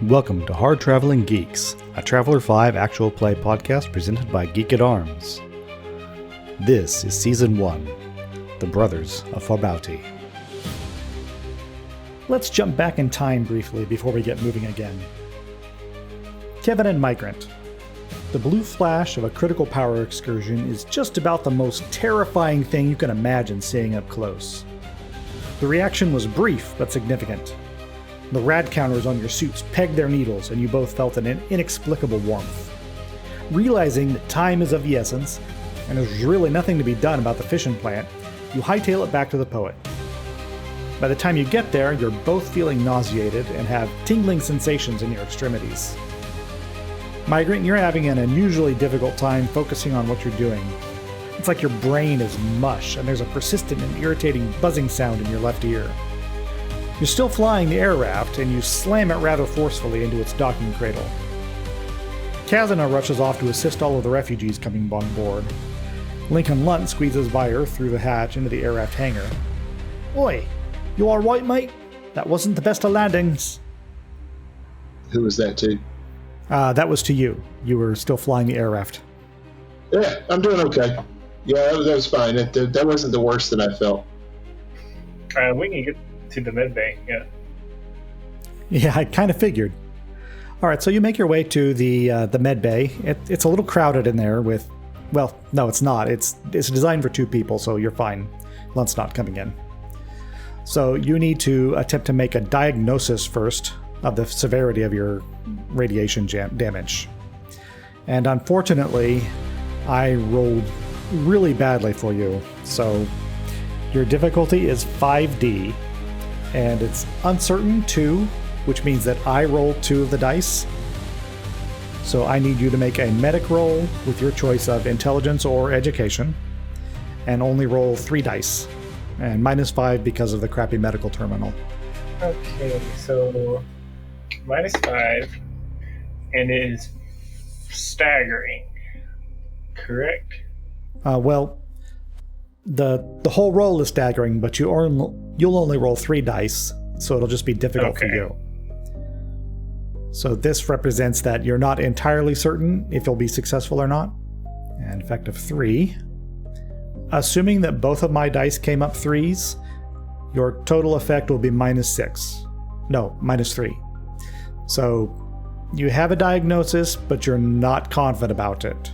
Welcome to Hard Traveling Geeks, a Traveler 5 actual play podcast presented by Geek at Arms. This is Season 1, The Brothers of Farbauti. Let's jump back in time briefly before we get moving again. Kevin and Migrant. The blue flash of a critical power excursion is just about the most terrifying thing you can imagine seeing up close. The reaction was brief but significant. The rad counters on your suits pegged their needles, and you both felt an inexplicable warmth. Realizing that time is of the essence, and there's really nothing to be done about the fission plant, you hightail it back to the poet. By the time you get there, you're both feeling nauseated and have tingling sensations in your extremities. Migrant, you're having an unusually difficult time focusing on what you're doing. It's like your brain is mush, and there's a persistent and irritating buzzing sound in your left ear. You're still flying the air raft, and you slam it rather forcefully into its docking cradle. Kazana rushes off to assist all of the refugees coming on board. Lincoln Lunt squeezes by her through the hatch into the air raft hangar. Oi, you alright, mate? That wasn't the best of landings. Who was that to? That was to you. You were still flying the air raft. Yeah, I'm doing okay. Yeah, that was fine. That wasn't the worst that I felt. We can get to the med bay, yeah. Yeah, I kind of figured. All right, so you make your way to the med bay. It's a little crowded in there with, well, no, it's not. It's designed for 2 people, so you're fine. Lunt's not coming in. So you need to attempt to make a diagnosis first of the severity of your radiation damage. And unfortunately, I rolled really badly for you. So your difficulty is 5D. And it's uncertain 2, which means that I roll 2 of the dice. So I need you to make a medic roll with your choice of intelligence or education, and only roll 3 dice, and -5 because of the crappy medical terminal. Okay, so -5, and it is staggering, correct? Well, the whole roll is staggering, but you'll only roll 3 dice, so it'll just be difficult for you. So this represents that you're not entirely certain if you'll be successful or not. And effect of 3. Assuming that both of my dice came up 3s, your total effect will be -6. No, -3. So you have a diagnosis, but you're not confident about it.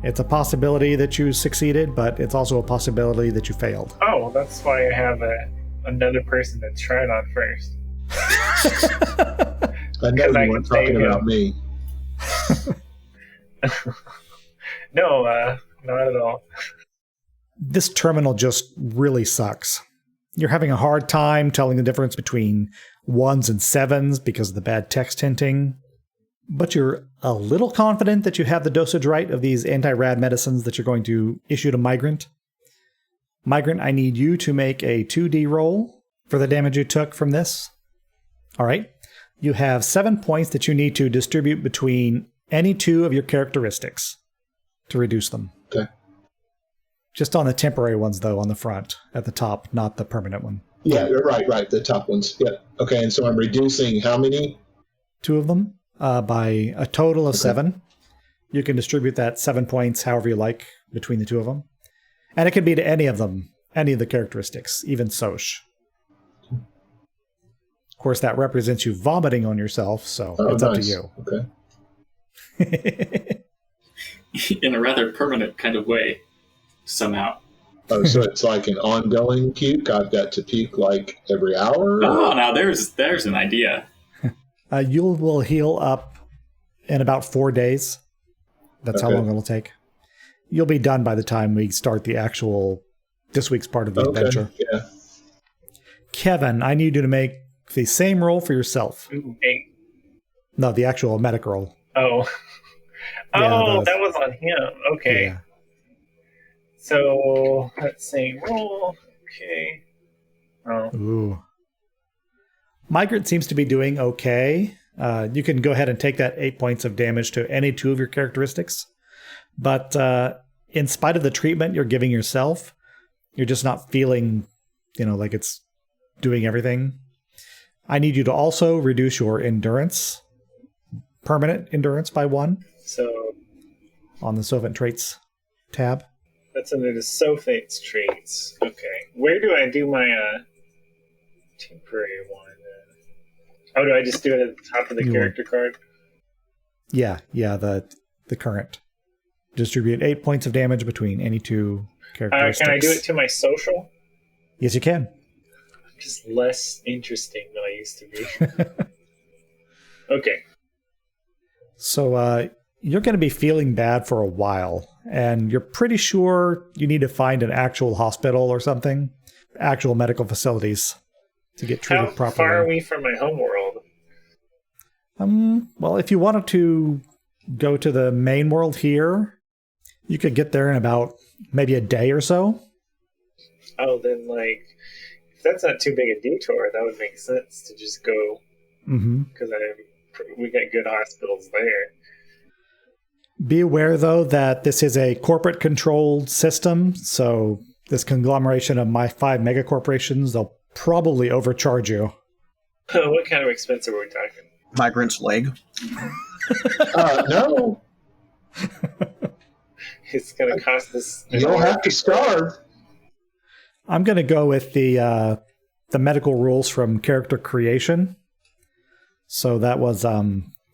It's a possibility that you succeeded, but it's also a possibility that you failed. Oh, well, that's why I have another person to try it on first. I know you weren't talking about me. No, not at all. This terminal just really sucks. You're having a hard time telling the difference between 1s and 7s because of the bad text hinting. But you're a little confident that you have the dosage right of these anti-rad medicines that you're going to issue to Migrant. Migrant, I need you to make a 2D roll for the damage you took from this. All right. You have 7 points that you need to distribute between any 2 of your characteristics to reduce them. Okay. Just on the temporary ones, though, on the front, at the top, not the permanent one. Yeah, right. The top ones. Yeah. Okay, and so I'm reducing how many? 2 of them. By a total of 7. You can distribute that 7 points however you like between the 2 of them. And it can be to any of them, any of the characteristics, even Soch. Of course, that represents you vomiting on yourself, so it's up to you. Okay. In a rather permanent kind of way, somehow. Oh, so it's like an ongoing puke? I've got to puke like every hour? Oh, now there's an idea. You will heal up in about 4 days. That's how long it'll take. You'll be done by the time we start this week's part of the adventure. Yeah. Kevin, I need you to make the same roll for yourself. Ooh, 8. No, the actual medic roll. Oh. Yeah, that was on him. Okay. Yeah. So, let's see. Roll. Okay. Oh. Ooh. Migrant seems to be doing okay. You can go ahead and take that 8 points of damage to any 2 of your characteristics. But in spite of the treatment you're giving yourself, you're just not feeling, like it's doing everything. I need you to also reduce your endurance, permanent endurance, by 1 So on the Sovent Traits tab. that's under the Sophates traits. Okay. Where do I do my temporary one? Oh, do I just do it at the top of the character card? Yeah, the current. Distribute 8 points of damage between any 2 characteristics. Can I do it to my social? Yes, you can. I'm just less interesting than I used to be. Okay. So you're going to be feeling bad for a while, and you're pretty sure you need to find an actual hospital or something, actual medical facilities to get treated How properly. far are we from my home world? Well, if you wanted to go to the main world here, you could get there in about maybe a day or so. Oh, then, like, if that's not too big a detour, that would make sense to just go. Because we got good hospitals there. Be aware, though, that this is a corporate-controlled system, so this conglomeration of my 5 mega corporations, they'll probably overcharge you. What kind of expense are we talking? Migrant's leg. No. It's going to cost us... You'll have to starve. I'm going to go with the medical rules from character creation. So that was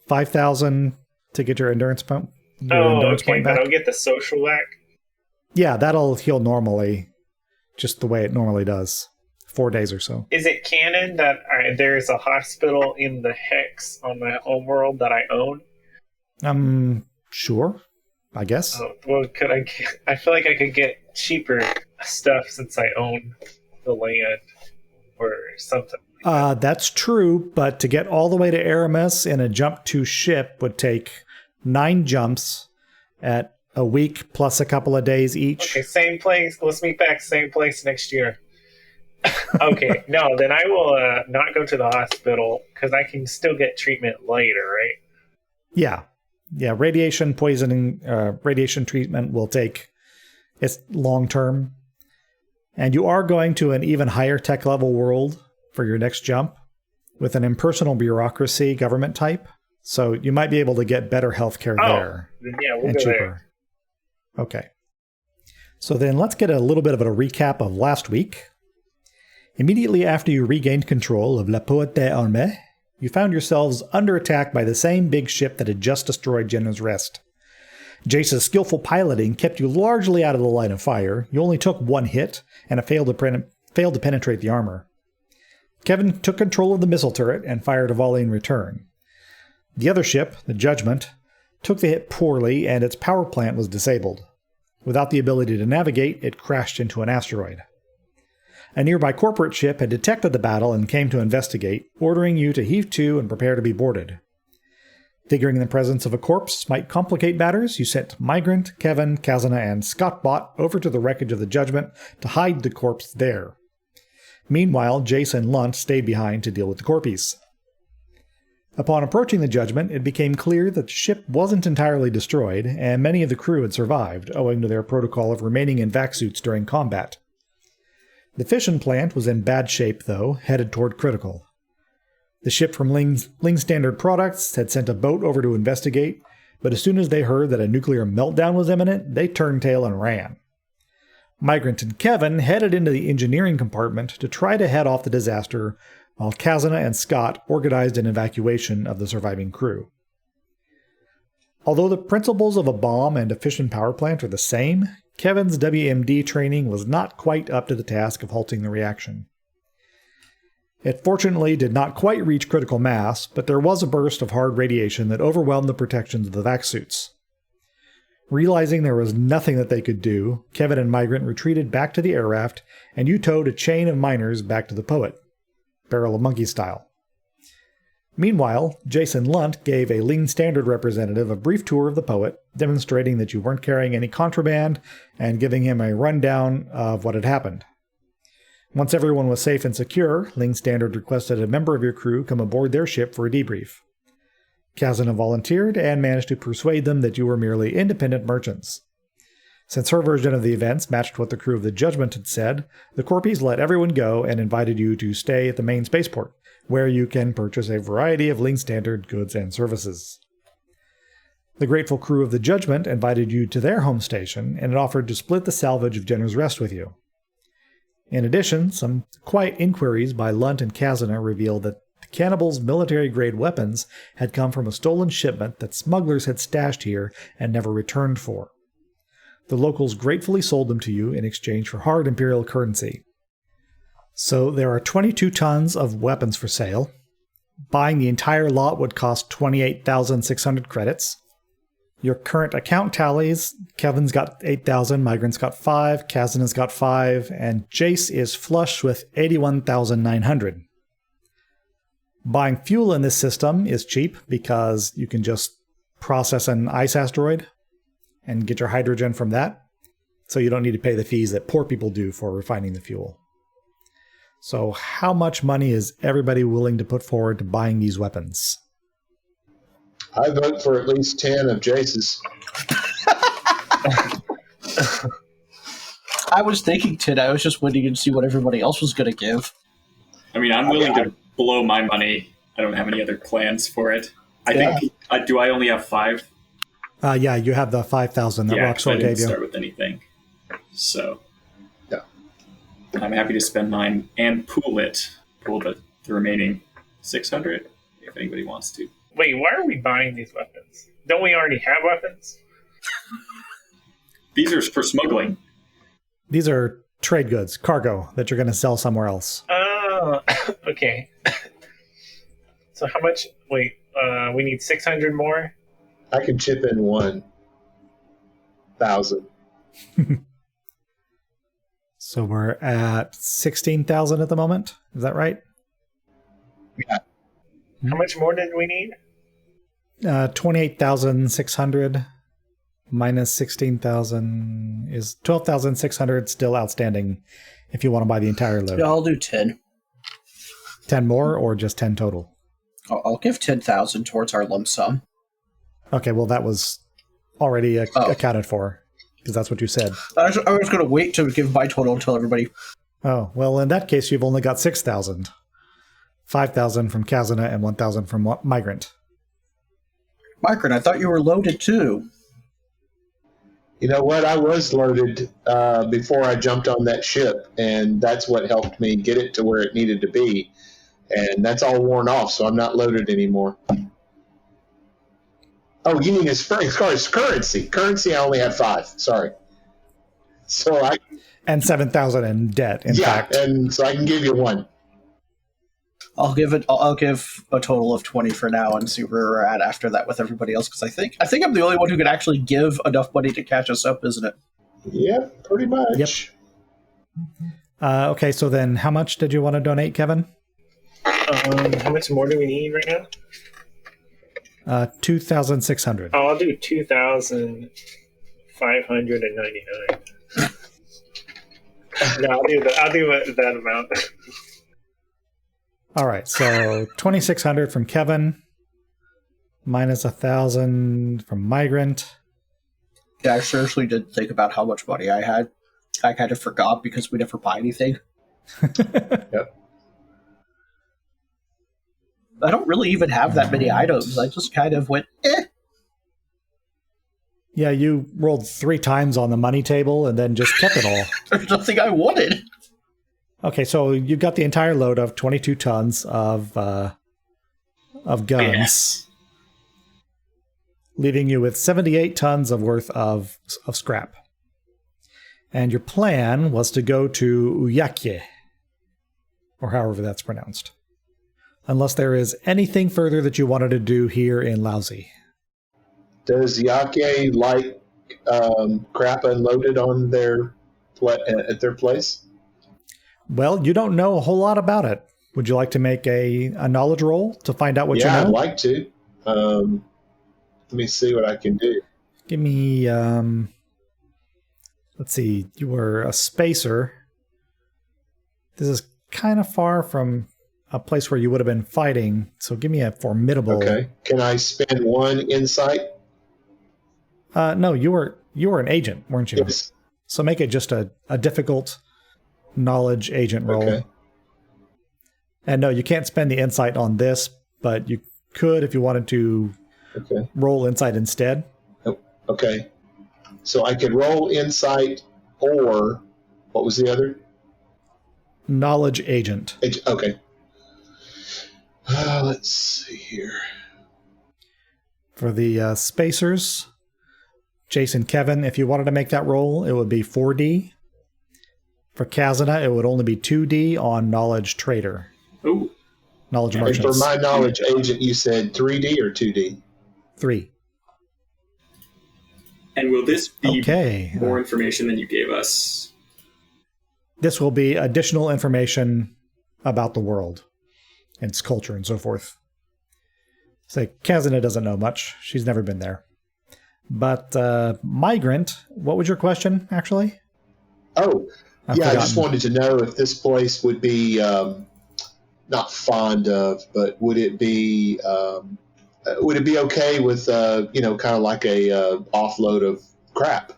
5,000 to get your endurance point. Okay, but I'll get the social back? Yeah, that'll heal normally, just the way it normally does. 4 days or so. Is it canon that there's a hospital in the Hex on my homeworld that I own? Sure, I guess. Oh, well, could I feel like I could get cheaper stuff since I own the land or something. That's true, but to get all the way to Aramis in a jump to ship would take 9 jumps at a week plus a couple of days each. Okay, same place. Let's meet back same place next year. Okay, no, then I will not go to the hospital because I can still get treatment later, right? Yeah, radiation poisoning, radiation treatment will take, it's long term. And you are going to an even higher tech level world for your next jump with an impersonal bureaucracy government type. So you might be able to get better healthcare there. Yeah, we'll and go cheaper. there. Okay. So then let's get a little bit of a recap of last week. Immediately after you regained control of La Pointe Armée, you found yourselves under attack by the same big ship that had just destroyed Jenna's Rest. Jace's skillful piloting kept you largely out of the line of fire. You only took 1 hit, and it failed to penetrate the armor. Kevin took control of the missile turret and fired a volley in return. The other ship, the Judgement, took the hit poorly, and its power plant was disabled. Without the ability to navigate, it crashed into an asteroid. A nearby corporate ship had detected the battle and came to investigate, ordering you to heave to and prepare to be boarded. Figuring the presence of a corpse might complicate matters, you sent Migrant, Kevin, Kazana, and Scottbot over to the wreckage of the Judgment to hide the corpse there. Meanwhile, Jace and Lunt stayed behind to deal with the corpies. Upon approaching the Judgment, it became clear that the ship wasn't entirely destroyed, and many of the crew had survived, owing to their protocol of remaining in vac suits during combat. The fission plant was in bad shape, though, headed toward critical. The ship from Ling Standard Products had sent a boat over to investigate, but as soon as they heard that a nuclear meltdown was imminent, they turned tail and ran. Migrant and Kevin headed into the engineering compartment to try to head off the disaster, while Kazana and Scott organized an evacuation of the surviving crew. Although the principles of a bomb and a fission power plant are the same, Kevin's WMD training was not quite up to the task of halting the reaction. It fortunately did not quite reach critical mass, but there was a burst of hard radiation that overwhelmed the protections of the vac suits. Realizing there was nothing that they could do, Kevin and Migrant retreated back to the air raft, and you towed a chain of miners back to the Poet, barrel of monkey style. Meanwhile, Jason Lunt gave a Ling Standard representative a brief tour of the Poet, demonstrating that you weren't carrying any contraband and giving him a rundown of what had happened. Once everyone was safe and secure, Ling Standard requested a member of your crew come aboard their ship for a debrief. Kazana volunteered and managed to persuade them that you were merely independent merchants. Since her version of the events matched what the crew of the Judgment had said, the Corpies let everyone go and invited you to stay at the main spaceport, where you can purchase a variety of Ling Standard goods and services. The grateful crew of the Judgement invited you to their home station and offered to split the salvage of Jenner's Rest with you. In addition, some quiet inquiries by Lunt and Kazana revealed that the cannibals' military-grade weapons had come from a stolen shipment that smugglers had stashed here and never returned for. The locals gratefully sold them to you in exchange for hard Imperial currency. So there are 22 tons of weapons for sale. Buying the entire lot would cost 28,600 credits. Your current account tallies, Kevin's got 8,000, Migrant's got 5, Kazana's got 5, and Jace is flush with 81,900. Buying fuel in this system is cheap because you can just process an ice asteroid and get your hydrogen from that, so you don't need to pay the fees that poor people do for refining the fuel. So how much money is everybody willing to put forward to buying these weapons? I vote for at least 10 of Jace's. I was thinking 10. I was just waiting to see what everybody else was going to give. I mean, I'm willing to blow my money. I don't have any other plans for it. I think, do I only have 5? Yeah, you have the 5,000 that Roxor I didn't gave you. start with anything. So, Yeah. I'm happy to spend mine and pool the remaining 600 if anybody wants to. Wait, why are we buying these weapons? Don't we already have weapons? These are for smuggling. These are trade goods, cargo, that you're going to sell somewhere else. Oh, okay. So how much? Wait, we need 600 more? I can chip in 1,000. So we're at 16,000 at the moment. Is that right? Yeah. How much more did we need? 28,600 minus 16,000 is 12,600 still outstanding if you want to buy the entire load. Yeah, I'll do 10. 10 more or just 10 total? I'll give 10,000 towards our lump sum. Okay, well, that was already accounted for because that's what you said. I was going to wait to give my total until everybody... Oh, well, in that case, you've only got 6,000. 5,000 from Kazana and 1,000 from Migrant. Migrant, I thought you were loaded too. You know what? I was loaded before I jumped on that ship, and that's what helped me get it to where it needed to be. And that's all worn off, so I'm not loaded anymore. Oh, you mean as currency? Currency, I only had 5. Sorry. So And 7,000 in debt, in fact. and so I can give you 1. I'll give a total of 20 for now and see where we're at after that with everybody else, because I think I'm the only one who can actually give enough money to catch us up, isn't it? Yeah, pretty much. Yep. Okay, so then how much did you want to donate, Kevin? How much more do we need right now? 2,600. Oh, I'll do 2,599. No, I'll do that amount. All right, so 2,600 from Kevin, minus 1,000 from Migrant. Yeah, I seriously did think about how much money I had. I kind of forgot because we never buy anything. Yep. I don't really even have that many items. I just kind of went, Yeah, you rolled 3 times on the money table and then just kept it all. There's nothing I wanted. Okay, so you've got the entire load of 22 tons of guns, Yes. leaving you with 78 tons of worth of scrap. And your plan was to go to Uakye, or however that's pronounced. Unless there is anything further that you wanted to do here in Laozi. Does Uakye like crap unloaded on at their place? Well, you don't know a whole lot about it. Would you like to make a knowledge roll to find out what you know? I'd like to. Let me see what I can do. Give me, let's see, you were a spacer. This is kind of far from a place where you would have been fighting, so give me a formidable... Okay. Can I spend 1 insight? No, you were an agent, weren't you? Yes. So make it just a difficult knowledge agent roll. Okay. And no, you can't spend the insight on this, but you could if you wanted to roll insight instead. Okay. So I could roll insight or what was the other? Knowledge agent. Okay. Let's see here. For the spacers, Jason, Kevin, if you wanted to make that roll, it would be 4D. For Kazuna, it would only be 2D on knowledge trader. Ooh. Knowledge And merchants. for my knowledge agent, you said 3D or 2D? 3. And will this be Okay. more information than you gave us? This will be additional information about the world and its culture and so forth. So Kazuna doesn't know much. She's never been there. But Migrant, what was your question, actually? Oh, I've I just forgotten. wanted to know if this place would be not fond of, but would it be okay with kind of like a offload of crap?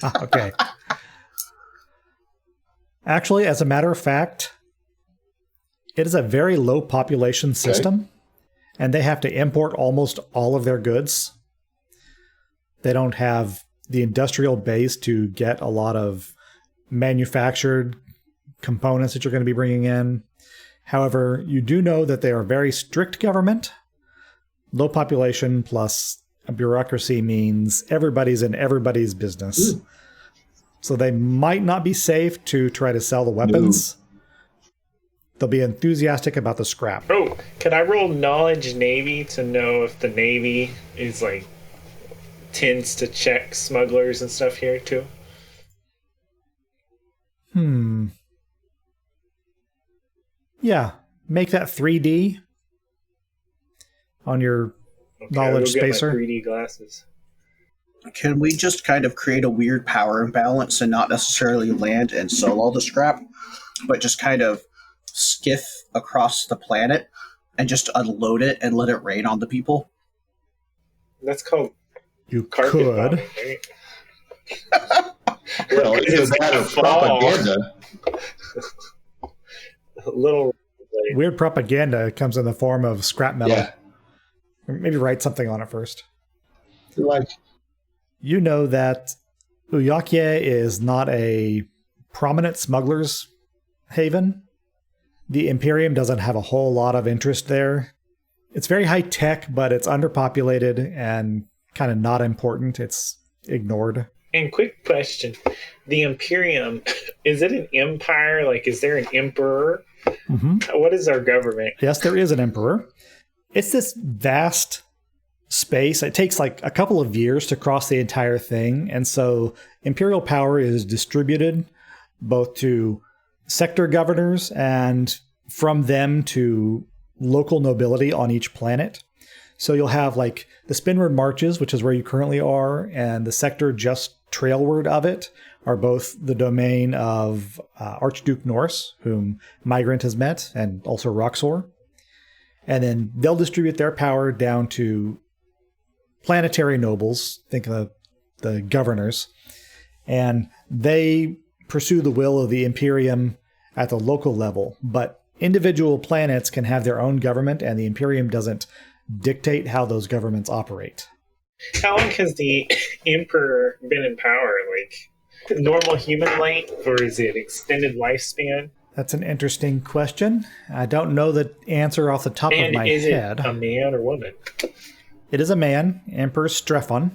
Okay. Actually, as a matter of fact, it is a very low population system, and they have to import almost all of their goods. They don't have the industrial base to get a lot of manufactured components that you're going to be bringing in. However, you do know that they are very strict government. Low population plus a bureaucracy means everybody's in everybody's business. Ooh. So they might not be safe to try to sell the weapons. No. They'll be enthusiastic about the scrap. Oh, can I roll knowledge Navy to know if the Navy is like tends to check smugglers and stuff here too? Yeah, make that 3D on your knowledge spacer. 3D glasses. Can we just kind of create a weird power imbalance and not necessarily land and sell all the scrap, but just kind of skiff across the planet and just unload it and let it rain on the people? That's called you carpet could. bombing, right? Well, it's a matter of propaganda. A little weird propaganda comes in the form of scrap metal. Yeah. Maybe write something on it first. Like, you know that Uakye is not a prominent smuggler's haven. The Imperium doesn't have a whole lot of interest there. It's very high tech, but it's underpopulated and kind of not important. It's ignored. And quick question. The Imperium, is it an empire? Like, is there an emperor? Mm-hmm. What is our government? Yes, there is an emperor. It's this vast space. It takes like a couple of years to cross the entire thing. And so imperial power is distributed both to sector governors and from them to local nobility on each planet. So you'll have like the Spinward Marches, which is where you currently are, and the sector just trailward of it are both the domain of Archduke Norse, whom Migrant has met, and also Roxor. And then they'll distribute their power down to planetary nobles, think of the governors, and they pursue the will of the Imperium at the local level. But individual planets can have their own government, and the Imperium doesn't dictate how those governments operate. How long has the Emperor been in power? Like normal human life, or is it extended lifespan? That's an interesting question. I don't know the answer off the top of my head. Is it a man or woman? It is a man, Emperor Strephon.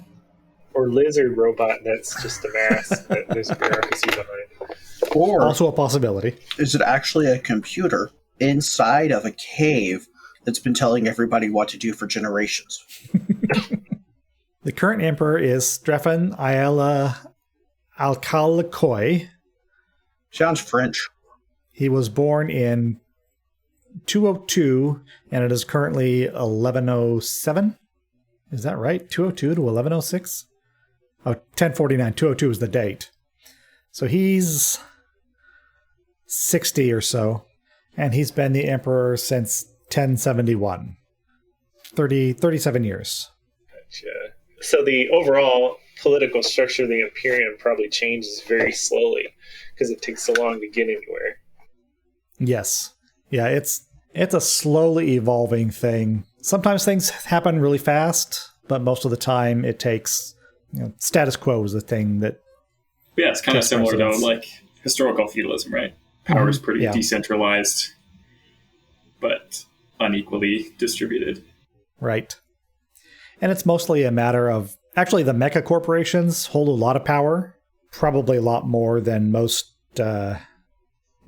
Or lizard robot that's just a mask that there's a bureaucracy behind. Or also a possibility. Is it actually a computer inside of a cave that's been telling everybody what to do for generations? The current emperor is Strephon Ayala Alcalacoi. Sounds French. He was born in 202, and it is currently 1107. Is that right? 202 to 1106? Oh, 1049. 202 is the date. So he's 60 or so, and he's been the emperor since 1071. 37 years. Gotcha. So the overall political structure of the Imperium probably changes very slowly because it takes so long to get anywhere. Yes. Yeah, it's a slowly evolving thing. Sometimes things happen really fast, but most of the time it takes, status quo is the thing that. Yeah, it's kind of takes similar precedence. to like historical feudalism, right? Power is pretty Yeah. decentralized, but unequally distributed. Right. And it's mostly a matter of, actually the mecha corporations hold a lot of power, probably a lot more than most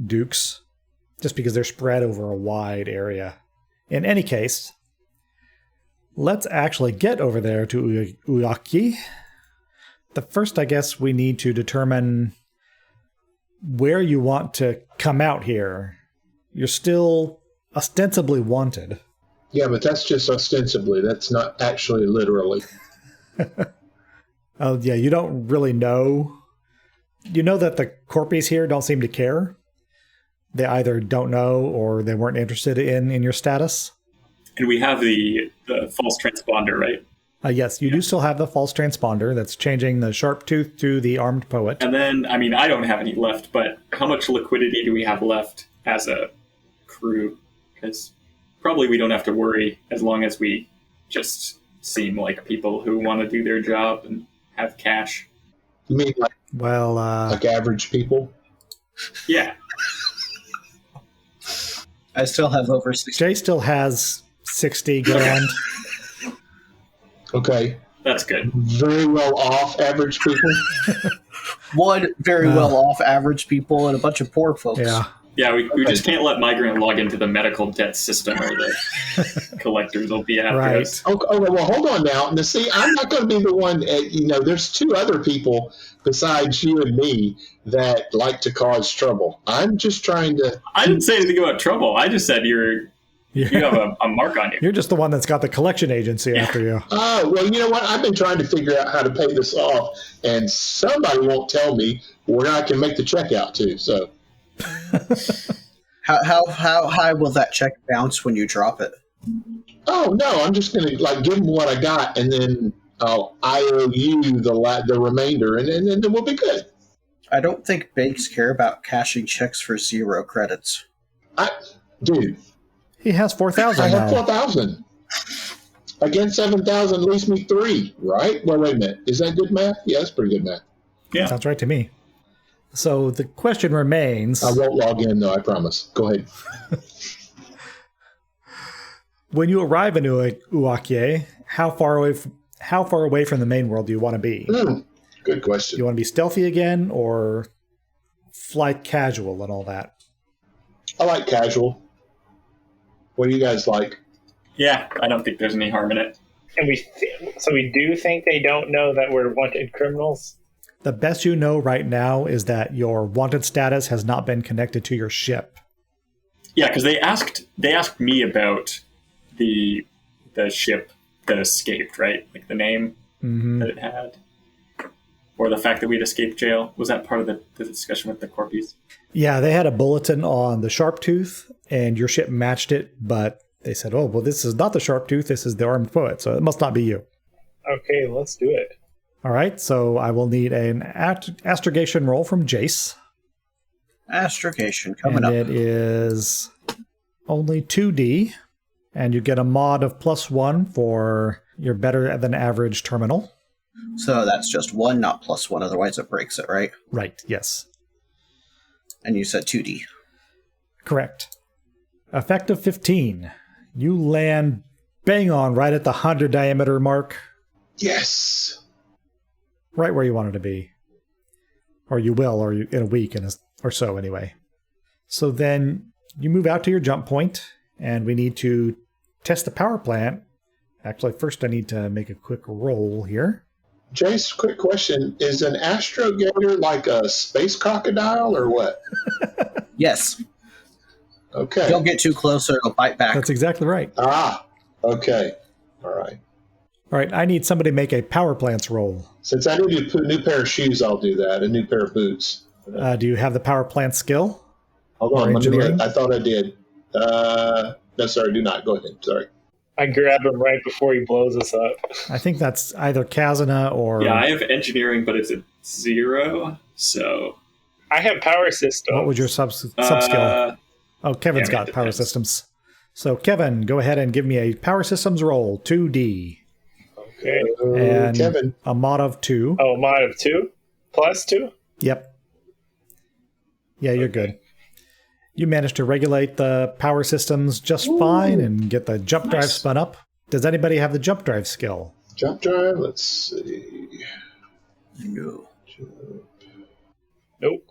dukes, just because they're spread over a wide area. In any case, let's actually get over there to Uakye. The first, I guess, we need to determine where you want to come out here. You're still ostensibly wanted. Yeah, but that's just ostensibly. That's not actually literally. Oh, yeah, you don't really know. You know that the Corpies here don't seem to care. They either don't know or they weren't interested in your status. And we have the false transponder, right? Yes, you do still have the false transponder that's changing the sharp tooth to the armed poet. And then, I mean, I don't have any left, but how much liquidity do we have left as a crew? Because probably we don't have to worry as long as we just seem like people who want to do their job and have cash. You mean Well, average people? Yeah. I still have over 60. Jay still has 60 grand. Okay. That's good. Very well off average people? One very well off average people and a bunch of poor folks. Yeah. Yeah, we just can't let migrant log into the medical debt system or the collectors will be after Right. us. Okay, well, hold on now. Now, see, I'm not going to be the one, there's two other people besides you and me that like to cause trouble. I'm just trying to... I didn't say anything about trouble. I just said you have a mark on you. You're just the one that's got the collection agency after you. Oh, well, you know what? I've been trying to figure out how to pay this off, and somebody won't tell me where I can make the check out to, so... How high will that check bounce when you drop it? Oh, no, I'm just going to, give them what I got, and then I'll IOU the remainder, and then we'll be good. I don't think banks care about cashing checks for 0 credits. Dude, He has 4,000 I have now. 4,000. Against 7,000 leaves me 3, right? Well, wait a minute. Is that good math? Yeah, that's pretty good math. Yeah. Sounds right to me. So the question remains, I won't log in, though, I promise. Go ahead. when you arrive in Uakye, how far away from the main world do you want to be? Good Do question. you want to be stealthy again or fly casual and all that? I like casual. What do you guys like? Yeah, I don't think there's any harm in it. And so we do think they don't know that we're wanted criminals? The best you know right now is that your wanted status has not been connected to your ship. Yeah, because they asked me about the ship that escaped, right? Like the name that it had, or the fact that we'd escaped jail. Was that part of the discussion with the Corpies? Yeah, they had a bulletin on the Sharptooth, and your ship matched it, but they said, oh, well, this is not the Sharptooth, this is the Armed Poet, so it must not be you. Okay, let's do it. All right, so I will need an astrogation roll from Jace. Astrogation coming And up. it is only 2D, and you get a mod of +1 for your better than average terminal. So that's just 1, not +1, otherwise it breaks it, right? Right, yes. And you said 2D. Correct. Effective 15. You land bang on right at the 100 diameter mark, Yes. right where you wanted to be. Or you will, or in a week or so anyway. So then you move out to your jump point, and we need to test the power plant. Actually, first I need to make a quick roll here. Jace, quick question. Is an astrogator like a space crocodile or what? Yes. Okay. Don't get too close or it'll bite back. That's exactly right. Okay. All right. All right, I need somebody to make a power plants roll. Since I need to put a new pair of shoes, I'll do that. A new pair of boots. Do you have the power plant skill? Hold Or on. Let me engineering? look. I thought I did. No, sorry. Do not. Go ahead. Sorry. I grab him right before he blows us up. I think that's either Kazuna or... Yeah, I have engineering, but it's a 0. So I have power system. What was your sub skill? Oh, Kevin's Yeah, I mean, got it power depends. systems. So, Kevin, go ahead and give me a power systems roll, 2D, Okay. and Kevin. a mod of 2. Oh, mod of 2 plus 2. Yep. Yeah, you're good. You managed to regulate the power systems just fine and get the jump drive Nice. spun up. Does anybody have the jump drive skill? Jump drive, let's see. No. Nope.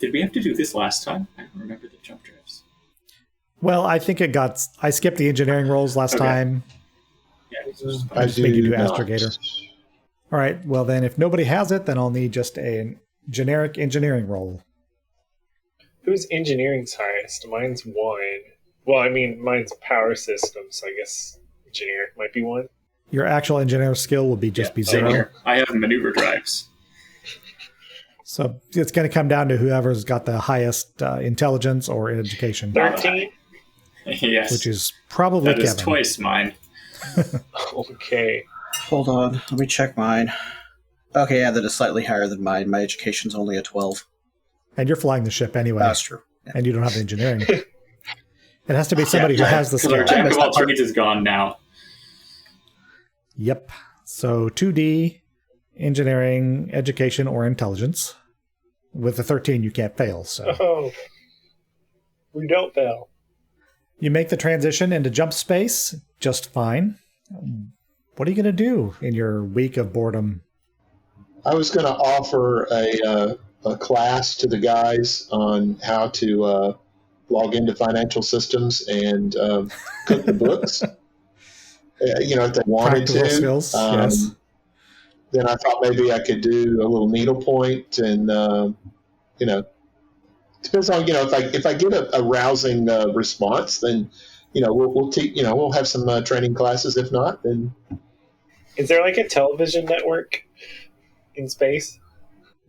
Did we have to do this last time? I don't remember the jump drives. Well, I think I skipped the engineering rolls last Okay. time. Yeah, this was I just made you do not. Astrogator. All right, well then, if nobody has it, then I'll need just a generic engineering roll. Whose engineering's highest? Mine's 1. Well, I mean, mine's power systems, so I guess engineer might be 1. Your actual engineer skill will be just be same 0. here. I have maneuver drives. So it's going to come down to whoever's got the highest intelligence or education, 13? Yes. which is probably that is Kevin. twice mine. Okay. Hold on, let me check mine. Okay, yeah, that is slightly higher than mine. My education's only a 12. And you're flying the ship anyway, That's true. Yeah. and you don't have the engineering. It has to be somebody who has the Because our skill. jack of all trades is gone now. Yep. So 2D, engineering, education, or intelligence. With the 13, you can't fail. So Oh. We don't fail. you make the transition into jump space just fine. What are you going to do in your week of boredom? I was going to offer a class to the guys on how to log into financial systems and cook the books. If they wanted Practical to. skills, yes. Then I thought maybe I could do a little needlepoint and, depends on, if I get a rousing response, then, we'll have some training classes. If not, then Is there like a television network in space?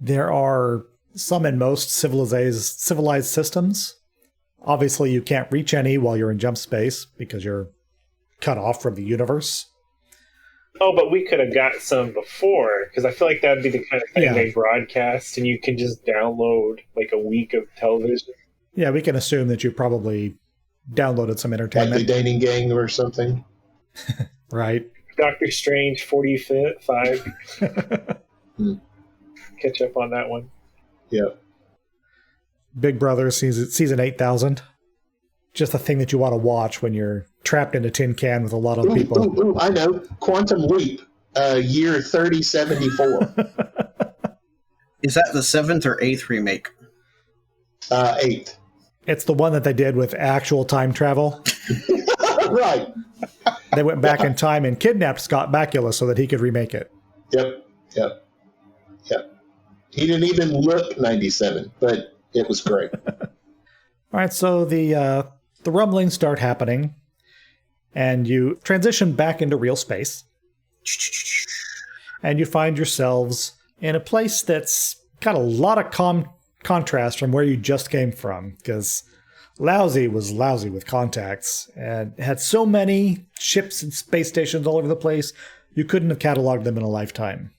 There are some in most civilized systems. Obviously, you can't reach any while you're in jump space because you're cut off from the universe. Oh, but we could have got some before, because I feel like that'd be the kind of thing Yeah. they broadcast, and you can just download like a week of television. Yeah, we can assume that you probably downloaded some like the entertainment, dating gang or something. right? Doctor Strange 45. Catch up on that one. Yeah. Big Brother season 8,000. Just a thing that you want to watch when you're trapped in a tin can with a lot of people. Ooh, I know. Quantum Leap, year 3074. Is that the 7th or 8th remake? 8th. It's the one that they did with actual time travel. Right. They went back in time and kidnapped Scott Bakula so that he could remake it. Yep. He didn't even look 97, but it was great. All right, so the rumblings start happening, and you transition back into real space, and you find yourselves in a place that's got a lot of contrast from where you just came from, because Lousy was lousy with contacts and had so many ships and space stations all over the place, you couldn't have cataloged them in a lifetime.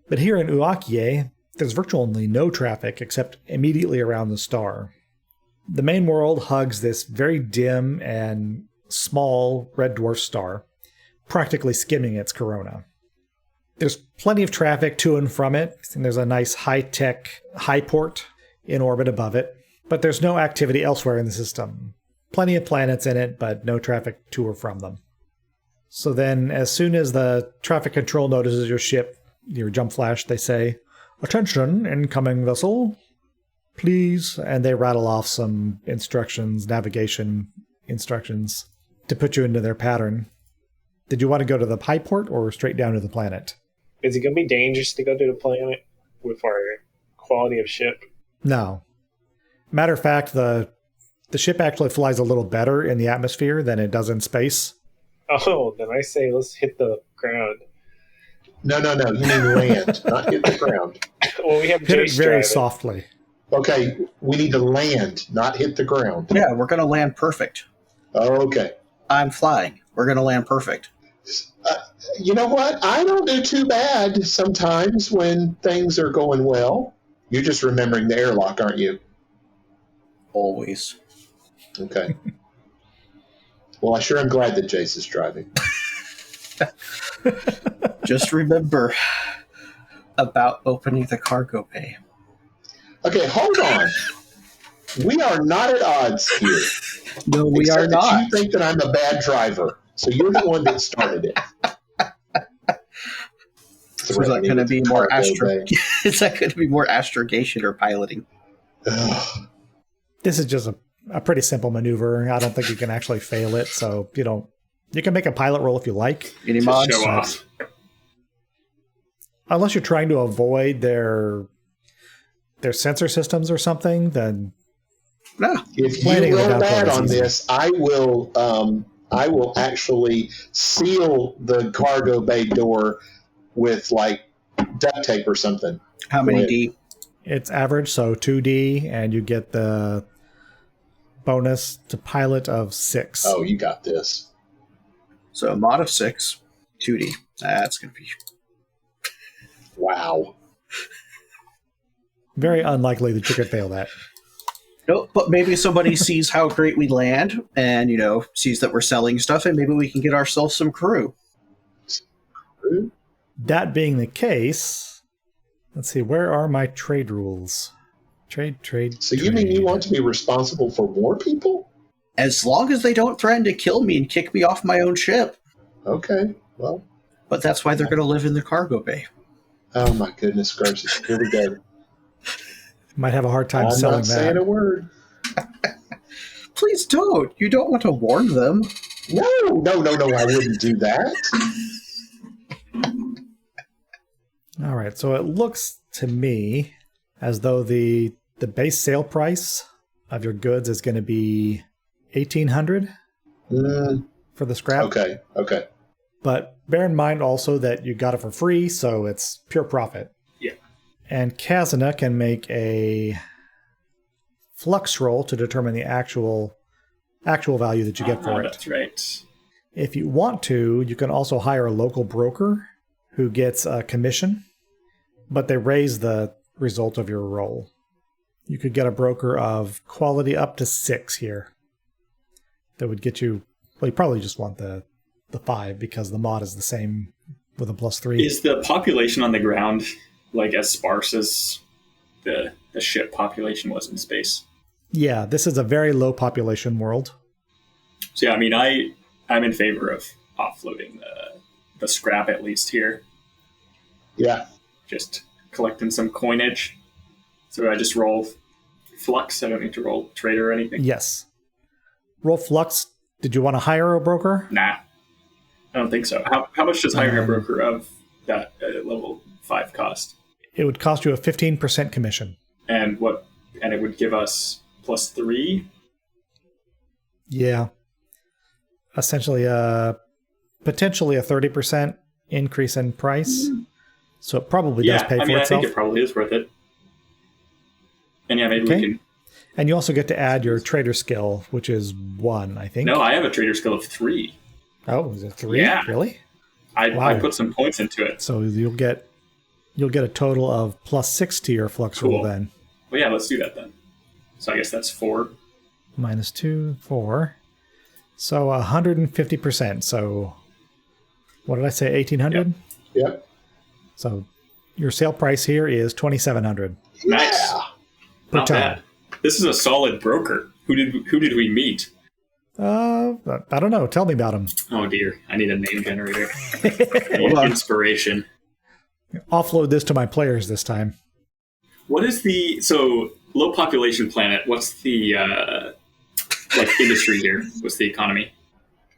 But here in Uakye, there's virtually no traffic except immediately around the star. The main world hugs this very dim and small red dwarf star, practically skimming its corona. There's plenty of traffic to and from it, and there's a nice high-tech high port in orbit above it, but there's no activity elsewhere in the system. Plenty of planets in it, but no traffic to or from them. So then, as soon as the traffic control notices your ship, your jump flash, they say, "Attention, incoming vessel, please," and they rattle off some instructions, navigation instructions, to put you into their pattern. Did you want to go to the high port or straight down to the planet? Is it going to be dangerous to go to the planet with our quality of ship? No. Matter of fact, the ship actually flies a little better in the atmosphere than it does in space. Oh, then I say let's hit the ground. No. You mean land, not hit the ground. Well, we have Hit it Jace very driving. softly. Okay, we need to land, not hit the ground. Yeah, we're going to land perfect. Okay. I'm flying. We're going to land perfect. You know what? I don't do too bad sometimes when things are going well. You're just remembering the airlock, aren't you? Always. Okay. Well, I sure am glad that Jace is driving. Just remember about opening the cargo bay. Okay, hold on. We are not at odds here. No, we Except are not. that you think that I'm a bad driver, so you're the one that started it. So is that going to be more bay. Is that going to be more astrogation or piloting? This is just a pretty simple maneuver. I don't think you can actually fail it, so you can make a pilot roll if you like. Any To mods? show off. Unless you're trying to avoid their sensor systems or something, then No. If Planning you of the roll downpour bad is on easy. this, I will actually seal the cargo bay door with like duct tape or something. How many Wait. D? it's average, so 2D, and you get the bonus to pilot of 6. Oh, you got this. So a mod of 6, 2D. That's going to be... Wow. Very unlikely that you could fail that. Nope, but maybe somebody sees how great we land and, sees that we're selling stuff, and maybe we can get ourselves some crew. That being the case, let's see, where are my trade rules? Trade. So you mean you want to be responsible for more people? As long as they don't threaten to kill me and kick me off my own ship. Okay. Well. But that's why they're going to live in the cargo bay. Oh my goodness gracious! Here we go. Might have a hard time I'm selling not saying that. a word. Please don't. You don't want to warn them. No. I wouldn't do that. All right, so it looks to me as though the base sale price of your goods is going to be $1,800 for the scrap. Okay. But bear in mind also that you got it for free, so it's pure profit. Yeah. And Kazuna can make a flux roll to determine the actual value that you get for it. That's right. If you want to, you can also hire a local broker who gets a commission, but they raise the result of your roll. You could get a broker of quality up to 6 here. That would get you, well, you probably just want the 5 because the mod is the same with a +3. Is the population on the ground like as sparse as the ship population was in space? Yeah, this is a very low population world. So yeah, I mean, I'm in favor of offloading the scrap at least here. Yeah. Just collecting some coinage. So I just roll flux. I don't need to roll trade or anything. Yes. Roll flux. Did you want to hire a broker? Nah, I don't think so. How much does hiring a broker of that level 5 cost? It would cost you a 15% commission. And it would give us +3. Yeah. Essentially, potentially a 30% increase in price. So it probably does pay for itself. I think it probably is worth it. And yeah, maybe we can... And you also get to add your trader skill, which is 1, I think. No, I have a trader skill of 3. Oh, is it 3? Yeah. Really? I put some points into it. So you'll get a total of +6 to your flux roll then. Well, yeah, let's do that then. So I guess that's 4. -2, 4. So 150%. So what did I say? 1,800? Yep. So your sale price here is 2,700 Nice. per Not ton. bad. This is a solid broker. Who did we meet? I don't know. Tell me about him. Oh dear, I need a name generator. I need inspiration. Offload this to my players this time. What is so low population planet? What's the industry here? What's the economy?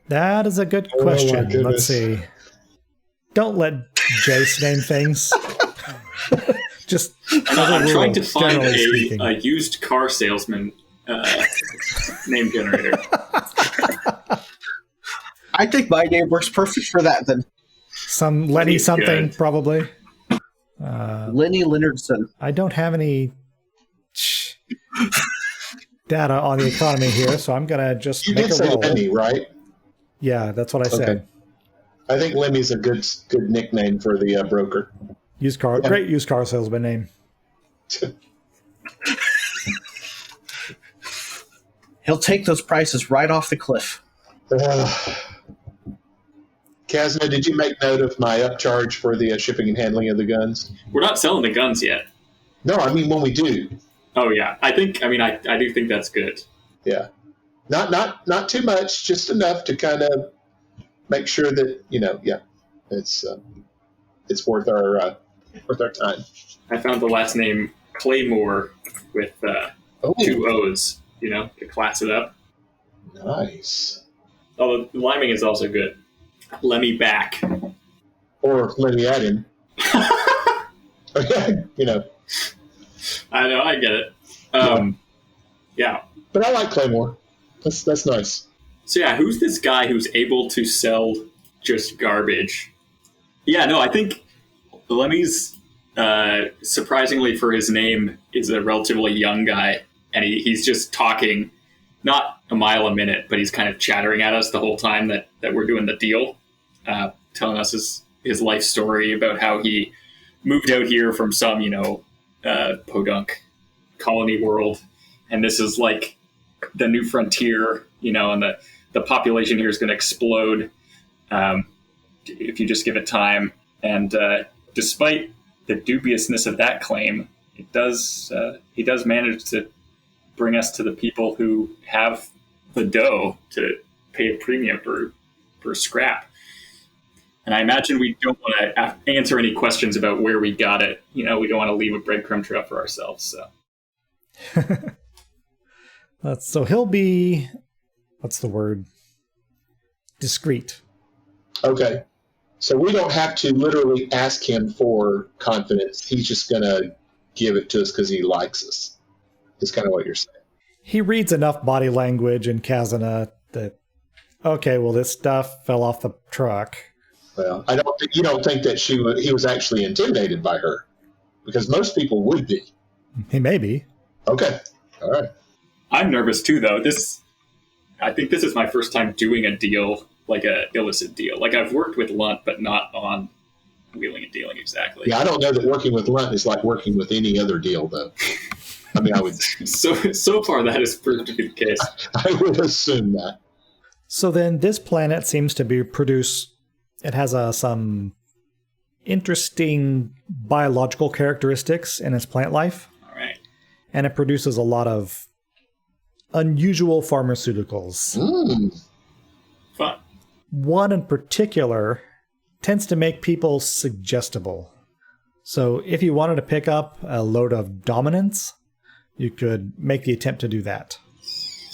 That is a good my question. Let's goodness. see. Don't let Jace name things. Just I'm as a trying to rule, find generally speaking. a used car salesman name generator. I think my name works perfect for that then. Some Lenny He's something, good. probably. Lenny Leonardson. I don't have any data on the economy here, so I'm going to just You make did a say roll. Lemmy, right? Yeah, that's what I said. Okay. I think Lemmy's a good nickname for the broker. Great used car salesman name. He'll take those prices right off the cliff. Kazna, did you make note of my upcharge for the shipping and handling of the guns? We're not selling the guns yet. No, I mean when we do. Oh yeah, I do think that's good. Yeah, not too much, just enough to kind of make sure that it's worth our time. I found the last name Claymore with 2 O's, to class it up. Nice. Oh, the liming is also good. Let me back. Or let me at him. I know, I get it. Yeah. But I like Claymore. That's nice. So yeah, who's this guy who's able to sell just garbage? Yeah, no, I think Lemmy's, surprisingly for his name, is a relatively young guy, and he's just talking, not a mile a minute, but he's kind of chattering at us the whole time that we're doing the deal, telling us his life story about how he moved out here from some, podunk colony world, and this is like the new frontier, and the population here is going to explode if you just give it time. And despite the dubiousness of that claim, he does manage to bring us to the people who have the dough to pay a premium for scrap. And I imagine we don't want to answer any questions about where we got it. We don't want to leave a breadcrumb trail for ourselves. So, so he'll be, what's the word? Discreet. Okay. So we don't have to literally ask him for confidence. He's just going to give it to us because he likes us. Is kind of what you're saying. He reads enough body language in Kazana that, okay, well, this stuff fell off the truck. Well, you don't think that he was actually intimidated by her, because most people would be. He may be. Okay. All right. I'm nervous too, though. I think this is my first time doing a deal, like a illicit deal. Like I've worked with Lunt, but not on wheeling and dealing exactly. Yeah, I don't know that working with Lunt is like working with any other deal, though. I mean, I would. So far, that has proved to be the case. I would assume that. So then, this planet seems to produce. It has some interesting biological characteristics in its plant life. All right. And it produces a lot of unusual pharmaceuticals. Fun. One in particular tends to make people suggestible. So if you wanted to pick up a load of dominance, you could make the attempt to do that.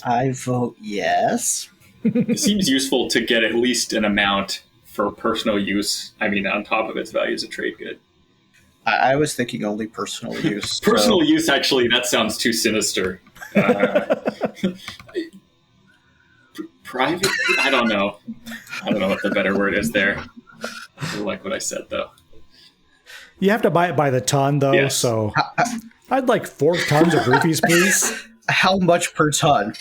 I vote yes. It seems useful to get at least an amount for personal use. I mean, on top of its value as a trade good. I was thinking only personal use. Personal use, actually, that sounds too sinister. Private? I don't know what the better word is there. I like what I said, though. You have to buy it by the ton, though, yes. So I'd like 4 tons of roofies, please. How much per ton?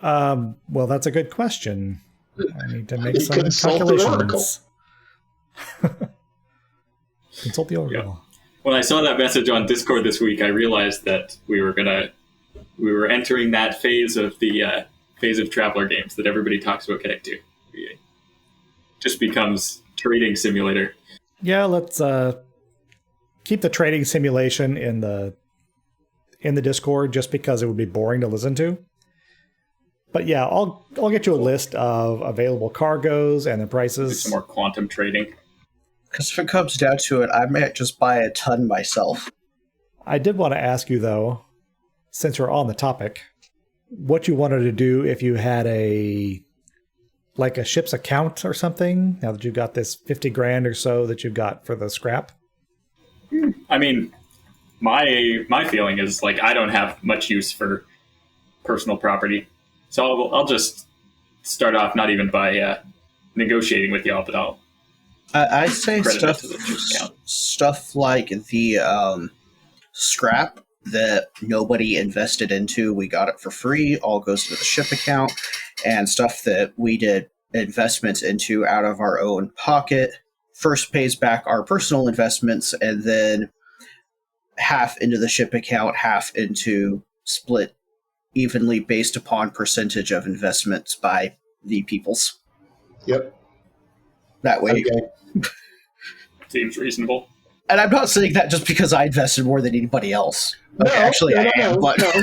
Well, that's a good question. I need to make You some consult the calculations. Consult the oracle. Yeah. When I saw that message on Discord this week, I realized that we were entering that phase of the phase of Traveler games that everybody talks about getting to. It just becomes trading simulator. Yeah, let's keep the trading simulation in the Discord, just because it would be boring to listen to. But yeah, I'll get you a list of available cargoes and the prices. Do some more quantum trading. Because if it comes down to it, I might just buy a ton myself. I did want to ask you, though, since we're on the topic, what you wanted to do if you had a ship's account or something, now that you've got this 50 grand or so that you've got for the scrap. I mean, my feeling is like I don't have much use for personal property. So I'll just start off not even by negotiating with y'all, but I say credit stuff like the scrap that nobody invested into, we got it for free, all goes to the ship account, and stuff that we did investments into out of our own pocket first pays back our personal investments, and then half into the ship account, half into split evenly based upon percentage of investments by the peoples. Yep. That way. Okay. Seems reasonable. And I'm not saying that just because I invested more than anybody else. Okay, I am, but... Because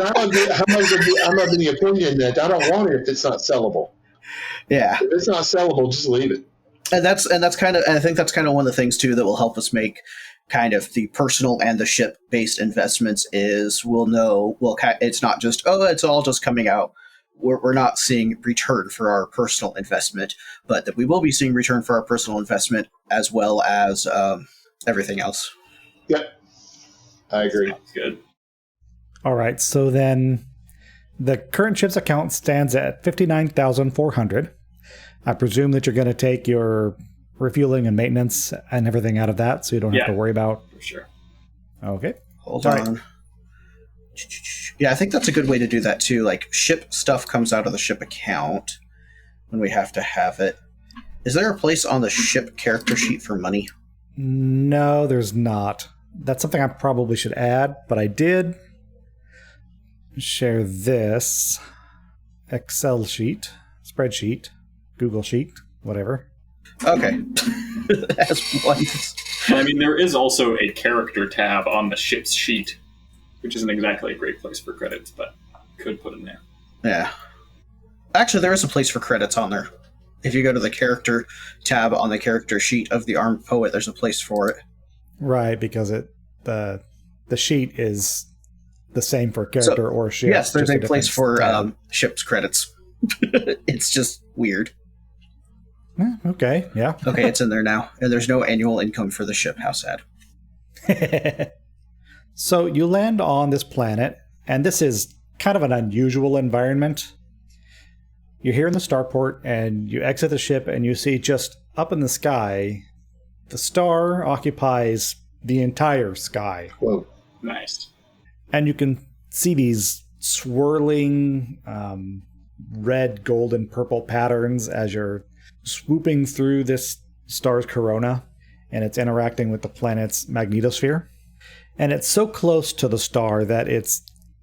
I'm of the opinion that I don't want it if it's not sellable. Yeah. If it's not sellable, just leave it. And I think that's kind of one of the things too that will help us make kind of the personal and the ship based investments is it's not just, it's all just coming out. We're not seeing return for our personal investment, but that we will be seeing return for our personal investment as well as everything else. Yep. I agree. Sounds good. All right, so then the current ship's account stands at 59,400. I presume that you're going to take your refueling and maintenance and everything out of that, so you don't have to worry about... For sure. Okay. Hold on. Right. Yeah, I think that's a good way to do that too. Like, ship stuff comes out of the ship account when we have to have it. Is there a place on the ship character sheet for money? No, there's not. That's something I probably should add, but I did share this Excel sheet, spreadsheet, Google Sheet, whatever. Okay. As one. I mean, there is also a character tab on the ship's sheet, which isn't exactly a great place for credits, but could put in there. Yeah. Actually, there is a place for credits on there. If you go to the character tab on the character sheet of the Armed Poet, there's a place for it. Right, because the sheet is the same for character or ship. Yes, there's a place for ship's credits. It's just weird. Okay, yeah. Okay, it's in there now. And there's no annual income for the ship. How sad. So you land on this planet, and this is kind of an unusual environment. You're here in the starport, and you exit the ship, and you see just up in the sky, the star occupies the entire sky. Whoa. Nice. And you can see these swirling red, gold, and purple patterns as you're swooping through this star's corona, and it's interacting with the planet's magnetosphere. And it's so close to the star that it's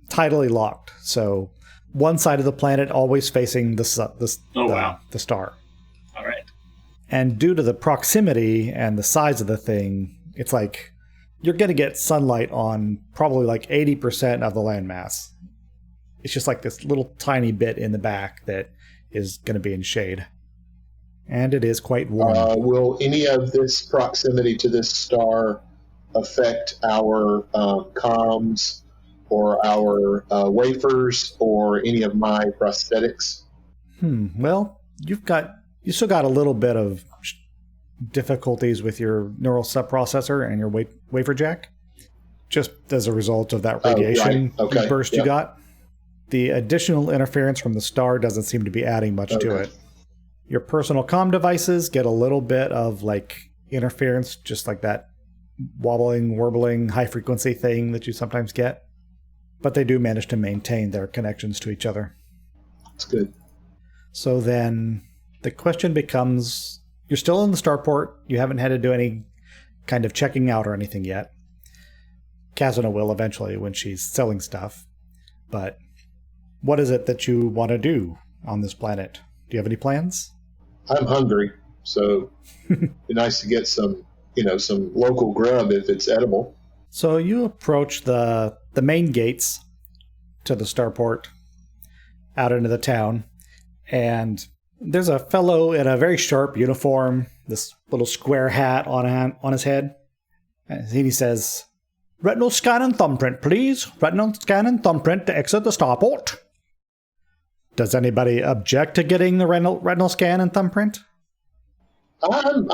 tidally locked. So one side of the planet always facing the star. All right. And due to the proximity and the size of the thing, it's like you're going to get sunlight on probably like 80% of the landmass. It's just like this little tiny bit in the back that is going to be in shade. And it is quite warm. Will any of this proximity to this star affect our comms or our wafers or any of my prosthetics? Well, you still got a little bit of difficulties with your neural subprocessor and your wafer jack, just as a result of that radiation burst you got. The additional interference from the star doesn't seem to be adding much to it. Your personal comm devices get a little bit of like interference, just like that wobbling, warbling, high frequency thing that you sometimes get. But they do manage to maintain their connections to each other. That's good. So then the question becomes, you're still in the starport. You haven't had to do any kind of checking out or anything yet. Kazuna will eventually when she's selling stuff. But what is it that you want to do on this planet? Do you have any plans? I'm hungry, so it'd be nice to get some local grub if it's edible. So you approach the main gates to the starport out into the town, and there's a fellow in a very sharp uniform, this little square hat on his head. And he says, "Retinal scan and thumbprint, please. Retinal scan and thumbprint to exit the starport." Does anybody object to getting the retinal scan and thumbprint? I'm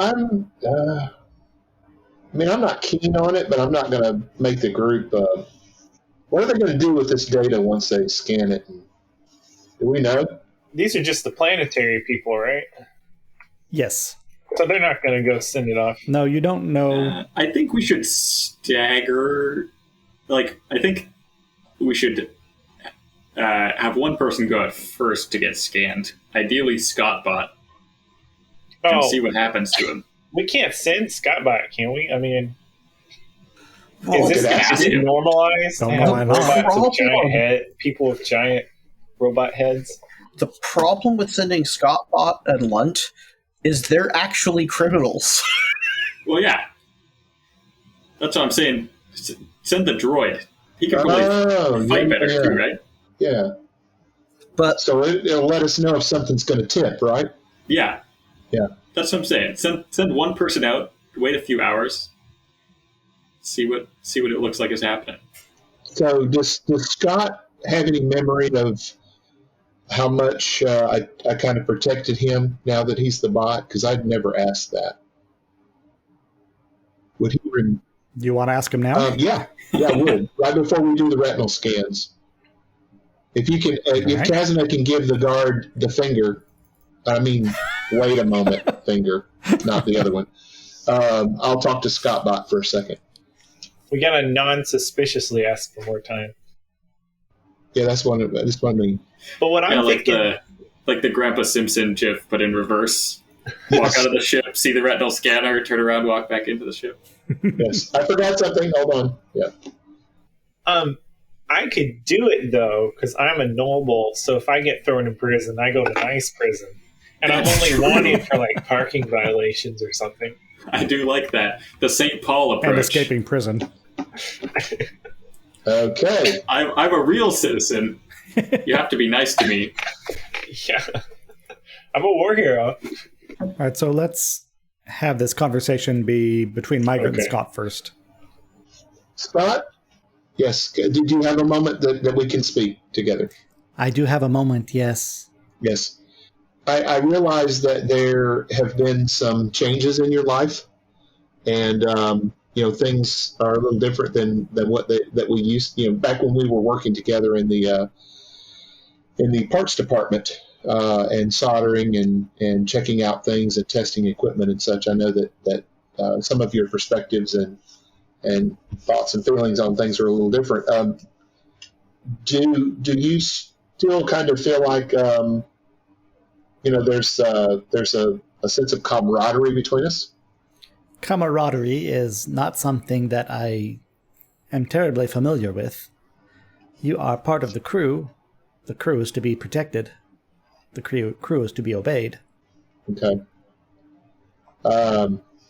not keen on it, but I'm not going to make the group. What are they going to do with this data once they scan it? Do we know? These are just the planetary people, right? Yes. So they're not going to go send it off. No, you don't know. I think we should stagger. I think we should have one person go out first to get scanned. Ideally, Scottbot. And see what happens to him. We can't send Scottbot, can we? I mean... Is this okay, just normalized? Don't to know have why not. robots with giant Problem. people with giant robot heads? The problem with sending Scottbot and Lunt is they're actually criminals. Well, yeah. That's what I'm saying. Send the droid. He can probably fight better too, right? Yeah. But So it'll let us know if something's going to tip, right? Yeah. Yeah. That's what I'm saying. Send one person out, wait a few hours, see what it looks like is happening. So does Scott have any memory of how much I kind of protected him now that he's the bot? Because I'd never asked that. Would he? You want to ask him now? Yeah, I would. Right before we do the retinal scans. If you can, if right. Kazuna can give the guard the finger, I mean, wait a moment, finger, not the other one. I'll talk to Scottbot for a second. We gotta non-suspiciously ask for more time. Yeah, that's one of me. But what I'm thinking, like the Grandpa Simpson GIF, but in reverse. Walk out of the ship, see the retinal scanner, turn around, walk back into the ship. Yes, I forgot something. Hold on. Yeah. I could do it though because I'm a noble. So if I get thrown in prison, I go to nice prison, and I'm only wanted for like parking violations or something. I do like that. The St. Paul approach. And escaping prison. Okay. I'm a real citizen. You have to be nice to me. Yeah, I'm a war hero. All right, so let's have this conversation be between Migrant and Okay. Scott first. Scott? Yes. Did you have a moment that we can speak together? I do have a moment, yes. Yes. I realize that there have been some changes in your life, and things are a little different than what that we used. Back when we were working together in the parts department and soldering and checking out things and testing equipment and such. I know that some of your perspectives and thoughts and feelings on things are a little different. Do you still kind of feel like there's a sense of camaraderie between us? Camaraderie is not something that I am terribly familiar with. You are part of the crew. The crew is to be protected. The crew is to be obeyed. Okay.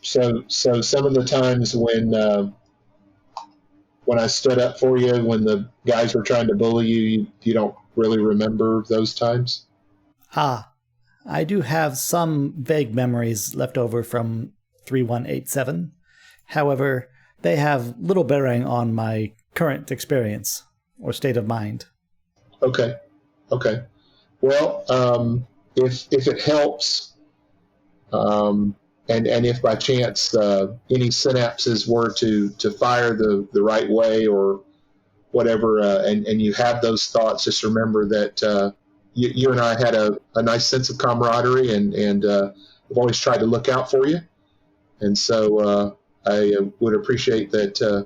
So some of the times when I stood up for you, when the guys were trying to bully you, you don't really remember those times? I do have some vague memories left over from 3187. However, they have little bearing on my current experience or state of mind. Okay. Well, if it helps, and if by chance any synapses were to fire the right way or whatever, and you have those thoughts, just remember that you and I had a nice sense of camaraderie, and I've always tried to look out for you. And so I would appreciate that,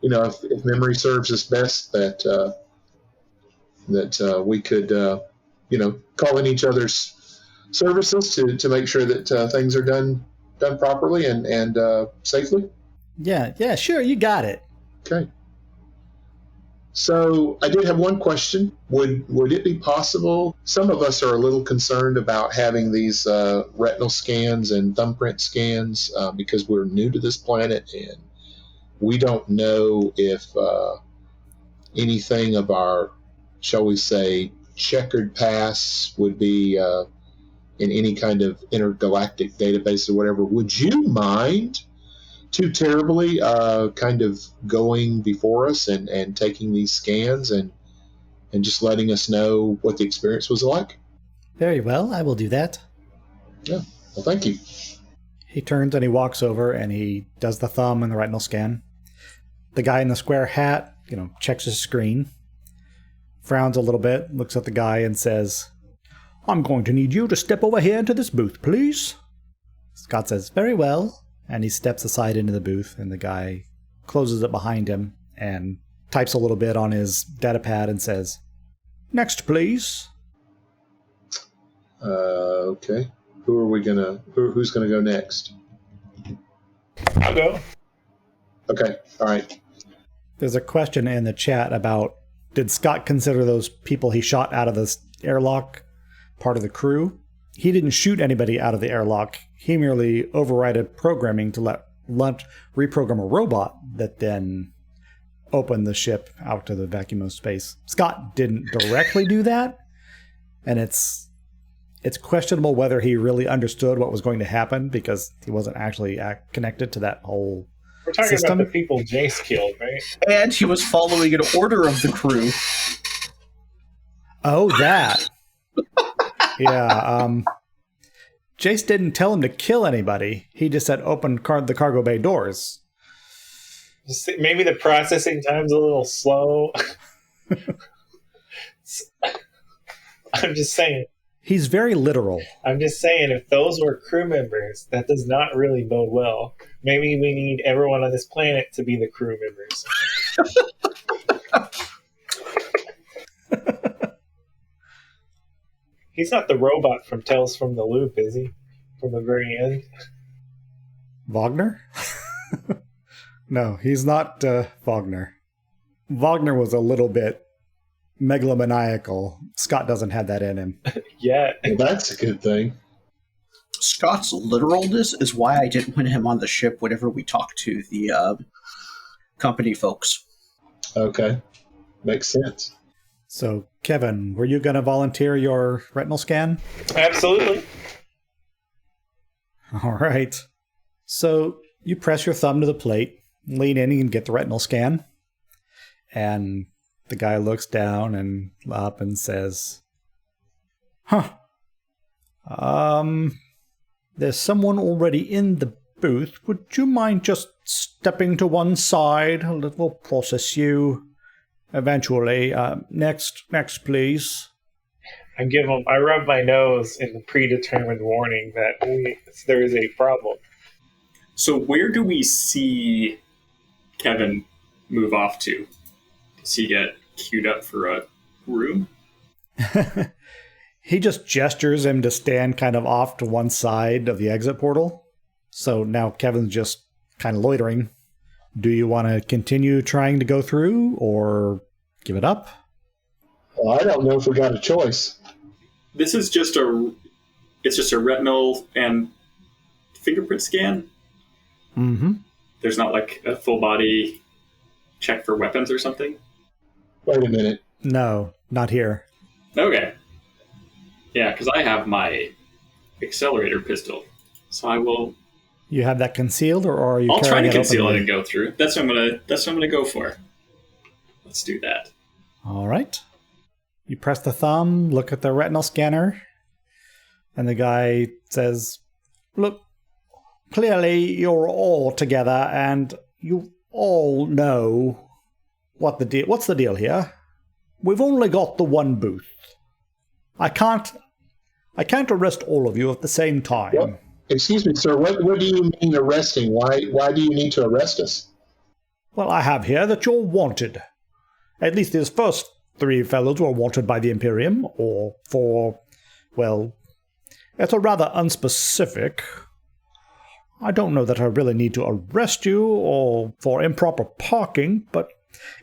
if memory serves us best, that we could, call in each other's services to make sure that things are done properly and safely. Yeah, sure, you got it. Okay. So I did have one question. Would it be possible? Some of us are a little concerned about having these retinal scans and thumbprint scans because we're new to this planet and we don't know if anything of our, shall we say, checkered past would be in any kind of intergalactic database or whatever. Would you mind too terribly kind of going before us and taking these scans and just letting us know what the experience was like? Very well, I will do that. Yeah. Well, thank you. He turns and he walks over and he does the thumb and the retinal scan. The guy in the square hat, checks his screen, frowns a little bit, looks at the guy and says, "I'm going to need you to step over here into this booth, please." Scott says, "Very well." And he steps aside into the booth, and the guy closes it behind him and types a little bit on his datapad and says, "Next, please." Okay. Who's gonna go next? I'll go. Okay. All right. There's a question in the chat about, did Scott consider those people he shot out of this airlock part of the crew? He didn't shoot anybody out of the airlock. He merely overrided programming to let Lunt reprogram a robot that then opened the ship out to the vacuum of space. Scott didn't directly do that, and it's questionable whether he really understood what was going to happen because he wasn't actually connected to that whole We're talking system. about the people Jace killed, right? And he was following an order of the crew. Oh, that. Yeah, Jace didn't tell him to kill anybody. He just said open the cargo bay doors. Maybe the processing time's a little slow. I'm just saying. He's very literal. I'm just saying, if those were crew members, that does not really bode well. Maybe we need everyone on this planet to be the crew members. He's not the robot from Tales from the Loop, is he? From the very end? Wagner? No, he's not Wagner. Wagner was a little bit megalomaniacal. Scott doesn't have that in him. Yeah. Well, that's a good thing. Scott's literalness is why I didn't want him on the ship whenever we talked to the company folks. Okay. Makes sense. So, Kevin, were you going to volunteer your retinal scan? Absolutely. All right. So, you press your thumb to the plate, lean in and get the retinal scan. And the guy looks down and up and says, there's someone already in the booth. Would you mind just stepping to one side? We'll process you eventually. Next, please. I rub my nose in the predetermined warning that there is a problem. So where do we see Kevin move off to? Does he get queued up for a room? He just gestures him to stand kind of off to one side of the exit portal. So now Kevin's just kind of loitering. Do you want to continue trying to go through or give it up? Well, I don't know if we got a choice. This is just a retinal and fingerprint scan? Mm-hmm. There's not like a full body check for weapons or something? Wait a minute. No, not here. Okay. Yeah, because I have my accelerator pistol. So I will... You have that concealed, or are you I'll try carrying to conceal openly? it and go through. That's what I'm gonna go for. Let's do that. All right. You press the thumb, look at the retinal scanner, and the guy says, "Look, clearly you're all together, and you all know what's the deal here. We've only got the one booth. I can't arrest all of you at the same time." What? Excuse me, sir. What do you mean arresting? Why do you need to arrest us? Well, I have here that you're wanted. At least these first three fellows were wanted by the Imperium, or for, well, it's a rather unspecific. I don't know that I really need to arrest you, or for improper parking, but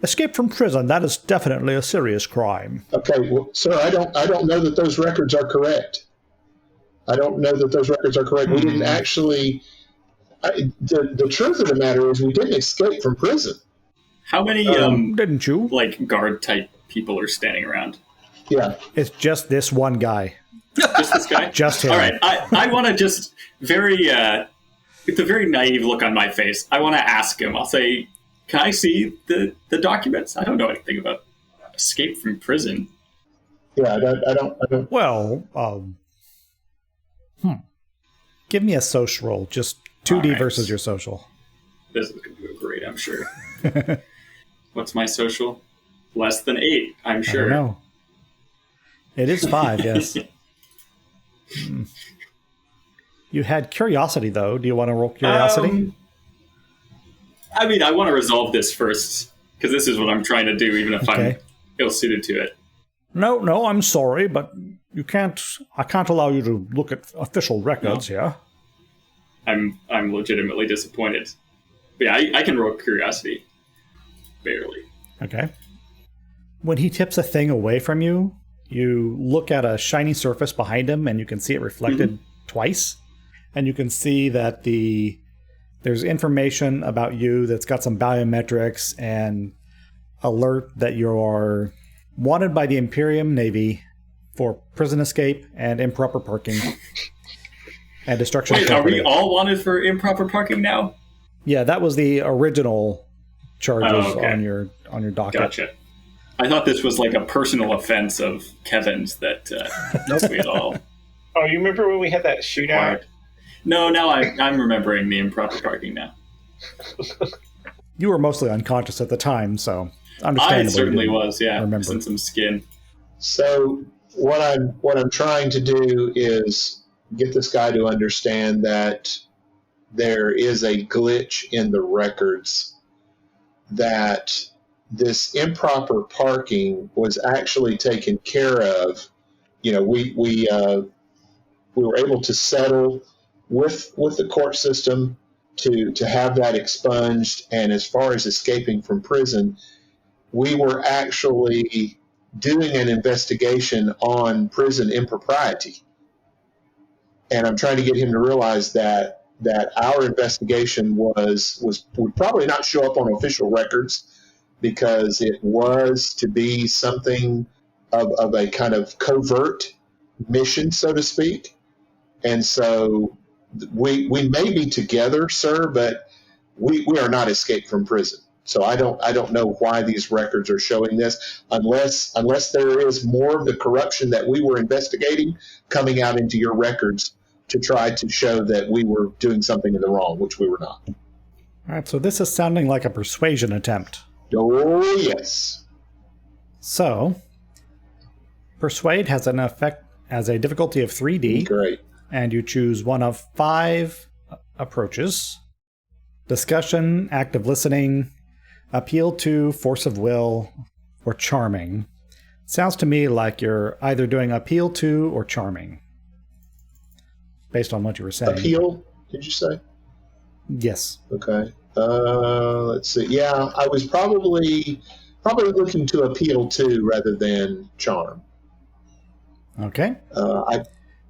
escape from prison, that is definitely a serious crime. Okay, well, sir, I don't know that those records are correct. We didn't actually... the truth of the matter is we didn't escape from prison. How many Didn't you? like guard type people are standing around? Yeah. It's just this one guy. Just this guy? Just him. All right, I want to just with a very naive look on my face, I want to ask him. I'll say, "Can I see the documents? I don't know anything about escape from prison." Yeah, I don't... Well, give me a social roll. Just 2D All right. versus your social. This is going to go great, I'm sure. What's my social? Less than 8, I'm sure. I don't know. It is 5, yes. You had curiosity, though. Do you want to roll curiosity? I mean, I want to resolve this first, because this is what I'm trying to do, even if I'm ill-suited to it. No, I'm sorry, but I can't allow you to look at official records here. I'm legitimately disappointed. But yeah, I can roll curiosity. barely. Okay. When he tips a thing away from you, you look at a shiny surface behind him and you can see it reflected twice. And you can see that there's information about you that's got some biometrics and alert that you are wanted by the Imperium Navy for prison escape and improper parking and destruction of Wait, are property. we all wanted for improper parking now? Yeah, that was the original charges on your docket. Gotcha. I thought this was like a personal offense of Kevin's that we had all. Oh, you remember when we had that shootout? No, now I'm remembering the improper parking now. You were mostly unconscious at the time, so understandably. I certainly was, yeah. Remember. Missing some skin. So what I'm trying to do is get this guy to understand that there is a glitch in the records, that this improper parking was actually taken care of. You know, we were able to settle with the court system to have that expunged. And as far as escaping from prison, we were actually doing an investigation on prison impropriety. And I'm trying to get him to realize that our investigation would probably not show up on official records, because it was to be something of a kind of covert mission, so to speak. And so we may be together, sir, but we are not escaped from prison. So I don't know why these records are showing this, unless there is more of the corruption that we were investigating coming out into your records to try to show that we were doing something in the wrong, which we were not. All right, so this is sounding like a persuasion attempt. Oh, yes. So, persuade has a difficulty of 3D. Great. And you choose one of 5 approaches: discussion, active listening, appeal to, force of will, or charming. Sounds to me like you're either doing appeal to or charming, based on what you were saying. Appeal, did you say? Yes. Okay. Let's see. Yeah, I was probably looking to appeal to rather than charm. Okay.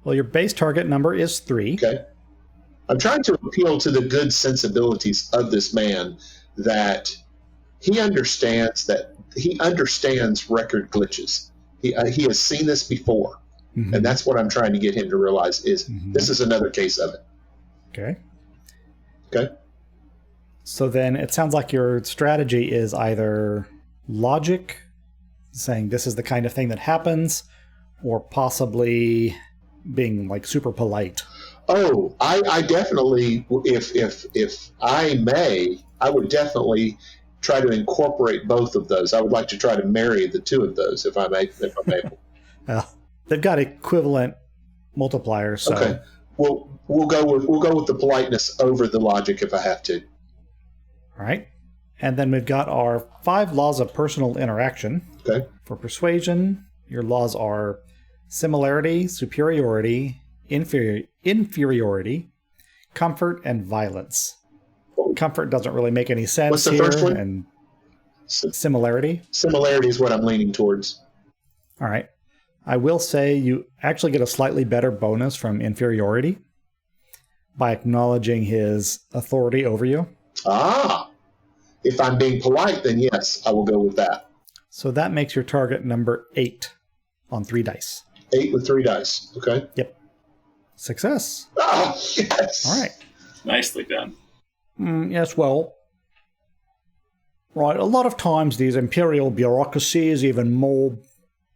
Well, your base target number is 3. Okay. I'm trying to appeal to the good sensibilities of this man, that he understands record glitches. He has seen this before. Mm-hmm. And that's what I'm trying to get him to realize is this is another case of it. Okay. Okay. So then it sounds like your strategy is either logic, saying this is the kind of thing that happens, or possibly being like super polite. Oh, I definitely, if I may, I would definitely try to incorporate both of those. I would like to try to marry the two of those if I'm able. They've got equivalent multipliers. So. Okay. We'll go with the politeness over the logic if I have to. All right. And then we've got our 5 laws of personal interaction. Okay. For persuasion, your laws are similarity, superiority, inferiority, comfort, and violence. Comfort doesn't really make any sense. What's the here. first one? And similarity. Similarity is what I'm leaning towards. All right. I will say you actually get a slightly better bonus from inferiority by acknowledging his authority over you. Ah, if I'm being polite, then yes, I will go with that. So that makes your target number 8 on 3 dice. 8 with 3 dice. Okay. Yep. Success. Ah, yes. All right. Nicely done. Yes, well, right, a lot of times these imperial bureaucracies, even more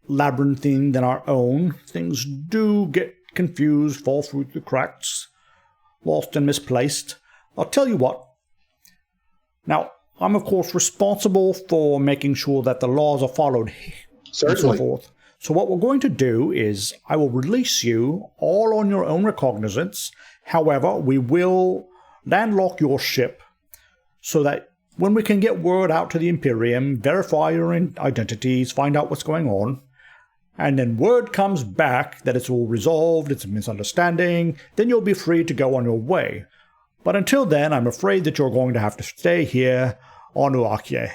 labyrinthine than our own, things do get confused, fall through the cracks, lost and misplaced. I'll tell you what. Now, I'm of course responsible for making sure that the laws are followed Certainly. and so forth. So what we're going to do is I will release you all on your own recognizance. However, we will landlock your ship so that when we can get word out to the Imperium, verify your identities, find out what's going on, and then word comes back that it's all resolved, it's a misunderstanding, then you'll be free to go on your way. But until then, I'm afraid that you're going to have to stay here on Uakye.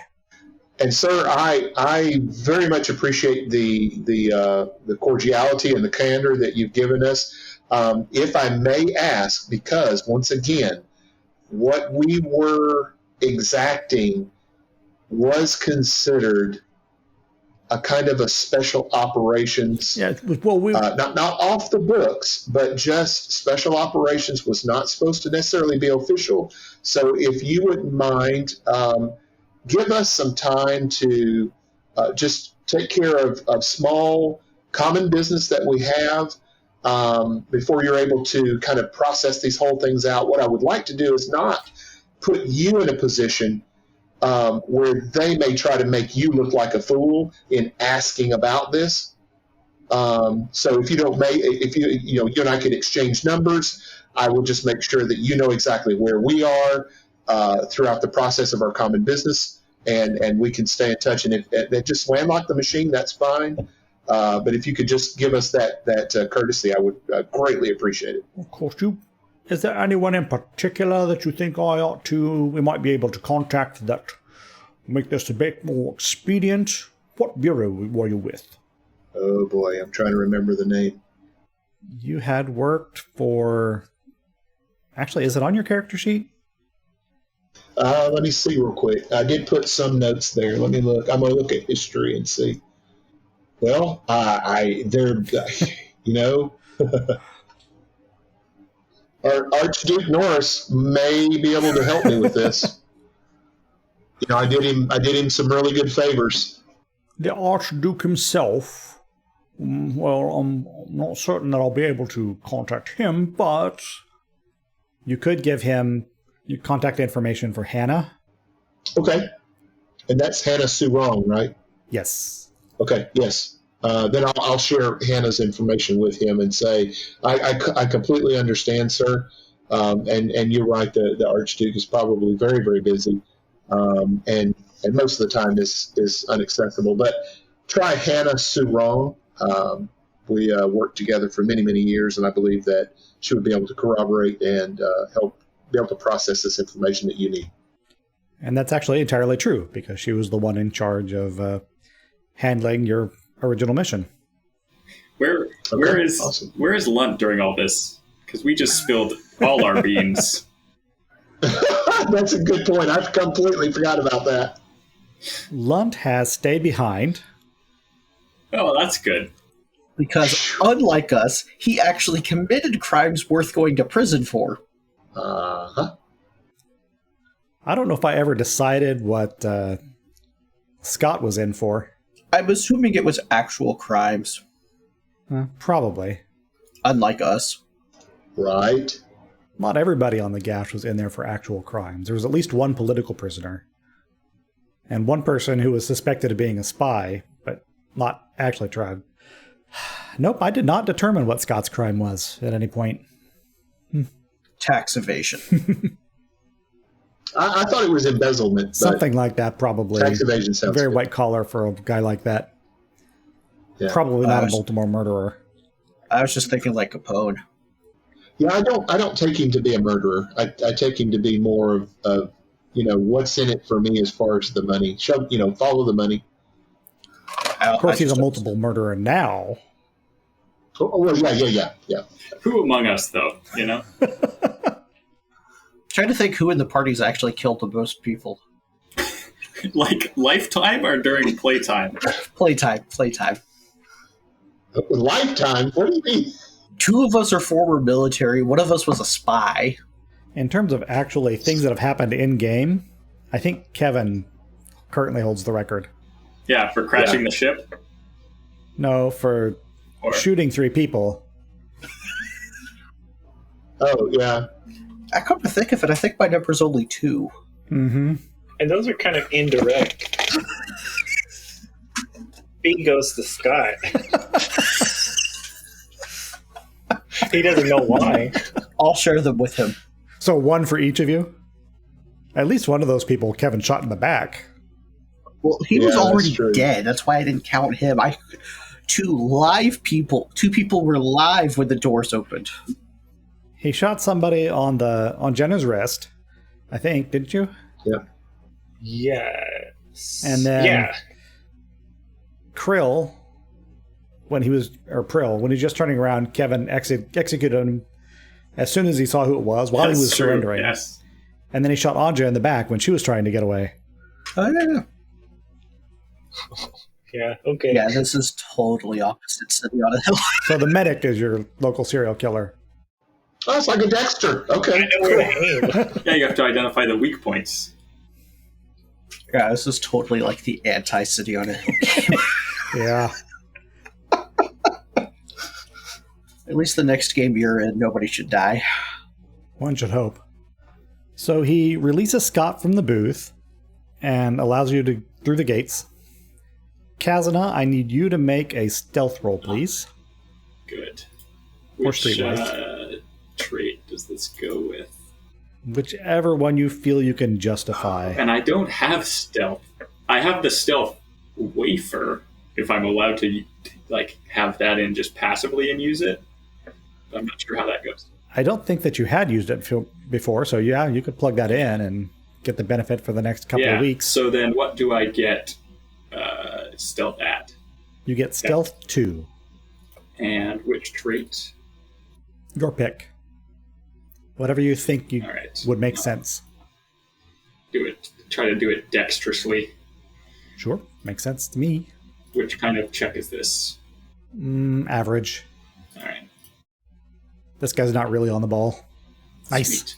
And sir, I very much appreciate the cordiality and the candor that you've given us. If I may ask, because once again, what we were exacting was considered a kind of a special operations. Yeah, well, Not off the books, but just special operations was not supposed to necessarily be official. So if you wouldn't mind, give us some time to just take care of small common business that we have before you're able to kind of process these whole things out. What I would like to do is not put you in a position where they may try to make you look like a fool in asking about this. So if you don't if you and I could exchange numbers, I will just make sure that you know exactly where we are throughout the process of our common business, and we can stay in touch. And if just landlock the machine, that's fine. But if you could just give us that courtesy, I would greatly appreciate it. of course, is there anyone in particular that you think we might be able to contact that make this a bit more expedient? What bureau were you with? Oh boy, I'm trying to remember the name. You had worked for... Actually, is it on your character sheet? Let me see real quick. I did put some notes there. Let me look. I'm going to look at history and see. Well, they're, Archduke Norris may be able to help me with this. I did him some really good favors. The Archduke himself, well, I'm not certain that I'll be able to contact him, but you could give him your contact information for Hannah. Okay. And that's Hannah Surong, right? Yes. Okay, yes. Then I'll share Hannah's information with him and say, I completely understand, sir. And you're right, the Archduke is probably very, very busy. And most of the time is unaccessible. But try Hannah Surong. We worked together for many, many years, and I believe that she would be able to corroborate and help be able to process this information that you need. And that's actually entirely true, because she was the one in charge of handling your original mission. Where is Lunt during all this? Because we just spilled all our beans. That's a good point. I completely forgot about that. Lunt has stayed behind. Oh, that's good. Because unlike us, he actually committed crimes worth going to prison for. Uh-huh. I don't know if I ever decided what Scott was in for. I'm assuming it was actual crimes. Probably. Unlike us. Right. Not everybody on the Gash was in there for actual crimes. There was at least one political prisoner. And one person who was suspected of being a spy, but not actually tried. Nope, I did not determine what Scott's crime was at any point. Tax evasion. I thought it was embezzlement. Something like that, probably. Tax evasion sounds very good. white collar for a guy like that. Yeah. Probably not a Baltimore murderer. I was just thinking like Capone. Yeah, I don't take him to be a murderer. I take him to be more of what's in it for me as far as the money. Follow the money. Of course, he's a multiple murderer now. Oh, well, yeah. Who among us, though? Trying to think who in the party's actually killed the most people. Like lifetime or during playtime? Playtime. Lifetime? What do you mean? 2 of us are former military. 1 of us was a spy. In terms of actually things that have happened in-game, I think Kevin currently holds the record. Yeah, for crashing the ship? No, for shooting 3 people. Oh, yeah. I come to think of it, I think my number's only 2. Mm-hmm. And those are kind of indirect. B goes to Scott. He doesn't know why. I'll share them with him. So 1 for each of you? At least one of those people Kevin shot in the back. Well, he was already dead. That's why I didn't count him. 2 people were live when the doors opened. He shot somebody on Jenna's wrist, I think, didn't you? Yeah. Yeah. And then Yeah. Prill, when he was just turning around, Kevin executed him as soon as he saw who it was while he was true, surrendering. Yes. And then he shot Anja in the back when she was trying to get away. Oh, yeah. Yeah, okay. Yeah, this is totally opposite City on a Hill. So the medic is your local serial killer. Oh, it's like a Dexter. I Okay. know where to aim. Yeah, you have to identify the weak points. Yeah, this is totally like the anti-City on a Hill game. Yeah. At least the next game you're in, nobody should die. One should hope. So he releases Scott from the booth and allows you to through the gates. Kazuna, I need you to make a stealth roll, please. Good. Or Which streetwise. trait does this go with? Whichever one you feel you can justify. And I don't have stealth. I have the stealth wafer, if I'm allowed to have that in just passively and use it. I'm not sure how that goes. I don't think that you had used it before, so yeah, you could plug that in and get the benefit for the next couple of weeks. So then what do I get stealth at? You get stealth 2. And which trait? Your pick. Whatever you think All right. would make sense. Do it. Try to do it dexterously. Sure, makes sense to me. Which kind of check is this? Average. All right. This guy's not really on the ball. Nice. Sweet.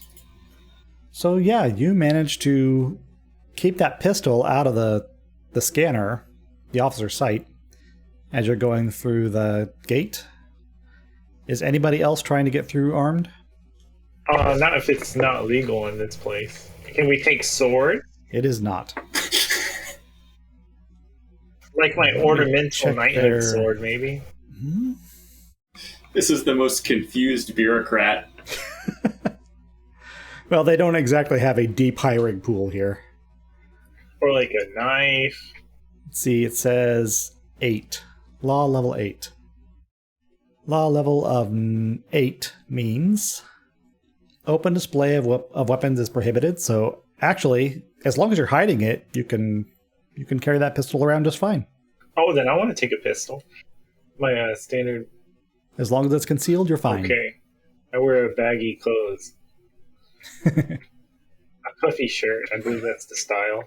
So yeah, you managed to keep that pistol out of the scanner, the officer's sight, as you're going through the gate. Is anybody else trying to get through armed? Not if it's not legal in this place. Can we take sword? It is not. Like my ornamental check knighthood their- sword, maybe? Hmm? This is the most confused bureaucrat. Well, they don't exactly have a deep hiring pool here. Or like a knife? Let's see, it says 8. Law level 8. Law level of 8 means open display of weapons is prohibited. So actually, as long as you're hiding it, you can carry that pistol around just fine. Oh, then I want to take a pistol. My standard. As long as it's concealed, you're fine. Okay. I wear baggy clothes. A puffy shirt. I believe that's the style.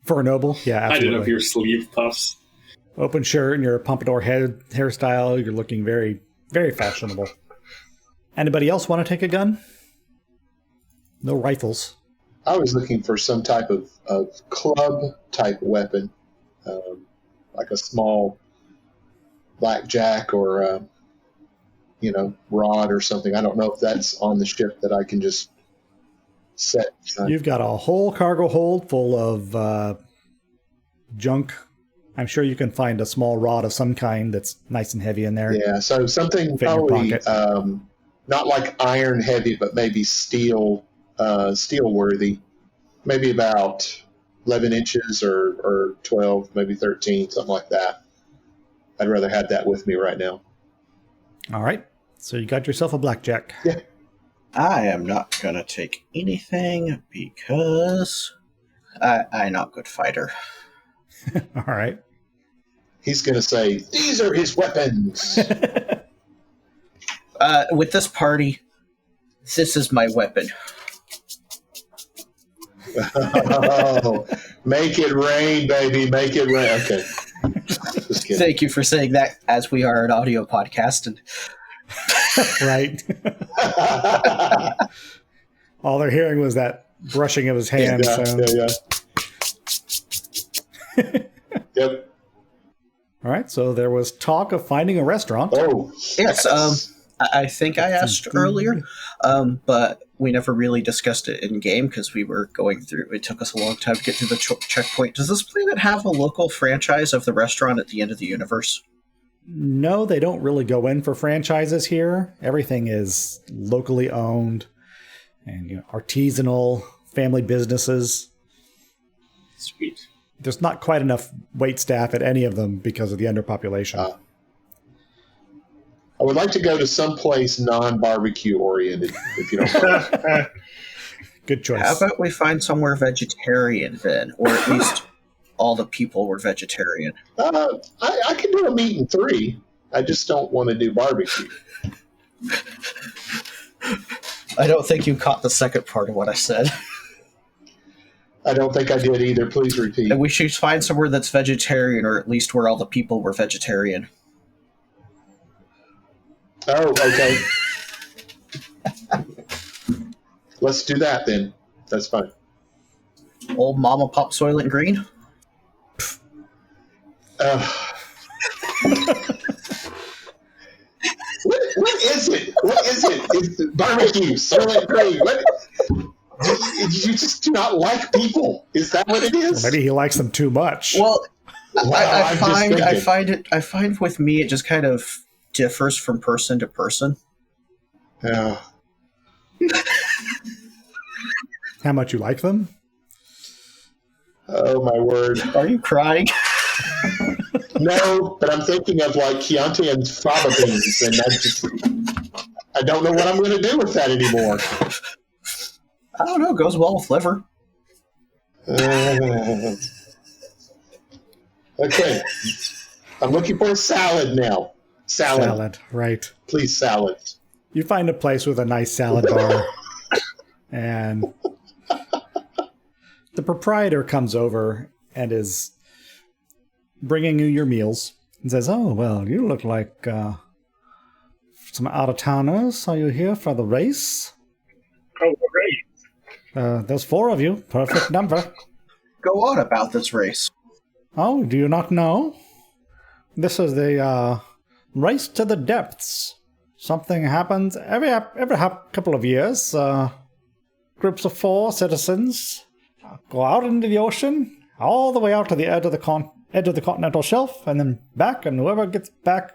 For a noble, yeah, I don't know absolutely. if your sleeve puffs. Open shirt and your pompadour hairstyle, you're looking very, very fashionable. Anybody else want to take a gun? No rifles. I was looking for some type of club type weapon, like a small blackjack or rod or something. I don't know if that's on the ship that I can just set. You've got a whole cargo hold full of junk. I'm sure you can find a small rod of some kind that's nice and heavy in there. Yeah, so something Fit in your probably pocket. not like iron heavy, but maybe steel worthy. Maybe about 11 inches or 12, maybe 13, something like that. I'd rather have that with me right now. All right. So you got yourself a blackjack. Yeah. I am not gonna take anything because I'm not a good fighter. All right. He's going to say, "These are his weapons." With this party, this is my weapon. Oh, make it rain, baby. Make it rain. Okay. Just kidding. Thank you for saying that, as we are an audio podcast. And Right. All they're hearing was that brushing of his hand. Yeah. Yep. All right. So there was talk of finding a restaurant. Oh, yes, I think I asked earlier, but we never really discussed it in game because we were going through. It took us a long time to get through the checkpoint. Does this planet have a local franchise of the restaurant at the end of the universe? No, they don't really go in for franchises here. Everything is locally owned and artisanal family businesses. Sweet. There's not quite enough wait staff at any of them because of the underpopulation. I would like to go to some place non-barbecue oriented, if you don't mind. Good choice. How about we find somewhere vegetarian then? Or at least all the people were vegetarian. I can do a meat and 3. I just don't want to do barbecue. I don't think you caught the second part of what I said. I don't think I did either. Please repeat. And we should find somewhere that's vegetarian, or at least where all the people were vegetarian. Oh, okay. Let's do that then. That's fine. Old Mama Pop Soylent Green? What is it? What is it? It's barbecue, Soylent Green. What? You just do not like people. Is that what it is? Or maybe he likes them too much. Well, Wow, I find with me it just kind of differs from person to person. Yeah. How much you like them? Oh my word. Are you crying? No, but I'm thinking of like Chianti and fava beans, and I don't know what I'm going to do with that anymore. I don't know. Goes well with liver. Okay. I'm looking for a salad now. Salad, right. Please, salad. You find a place with a nice salad bar, and the proprietor comes over and is bringing you your meals and says, "Oh, well, you look like some out-of-towners. Are you here for the race?" Oh, great. There's 4 of you. Perfect number. Go on about this race. Oh, do you not know? This is the race to the depths. Something happens every couple of years. Groups of 4 citizens go out into the ocean, all the way out to the edge of the continental shelf, and then back, and whoever gets back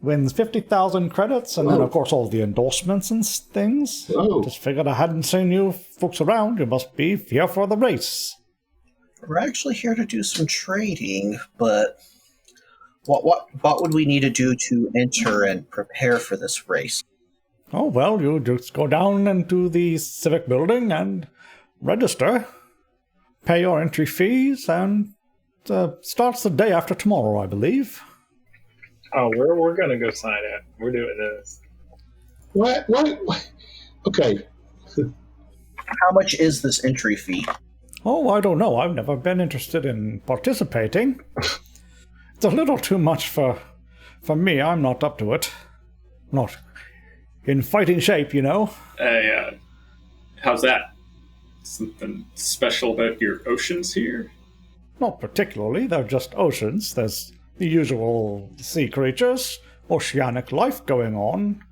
wins 50,000 credits, and then, of course, all the endorsements and things. Oh. Just figured I hadn't seen you folks around. You must be here for the race. We're actually here to do some trading, but what would we need to do to enter and prepare for this race? Oh, well, you just go down into the civic building and register, pay your entry fees, and starts the day after tomorrow, I believe. Oh, we're gonna go sign up. We're doing this. What? Okay. How much is this entry fee? Oh, I don't know. I've never been interested in participating. It's a little too much for me. I'm not up to it. Not in fighting shape, you know. How's that? Something special about your oceans here? Not particularly. They're just oceans. There's the usual sea creatures, oceanic life going on.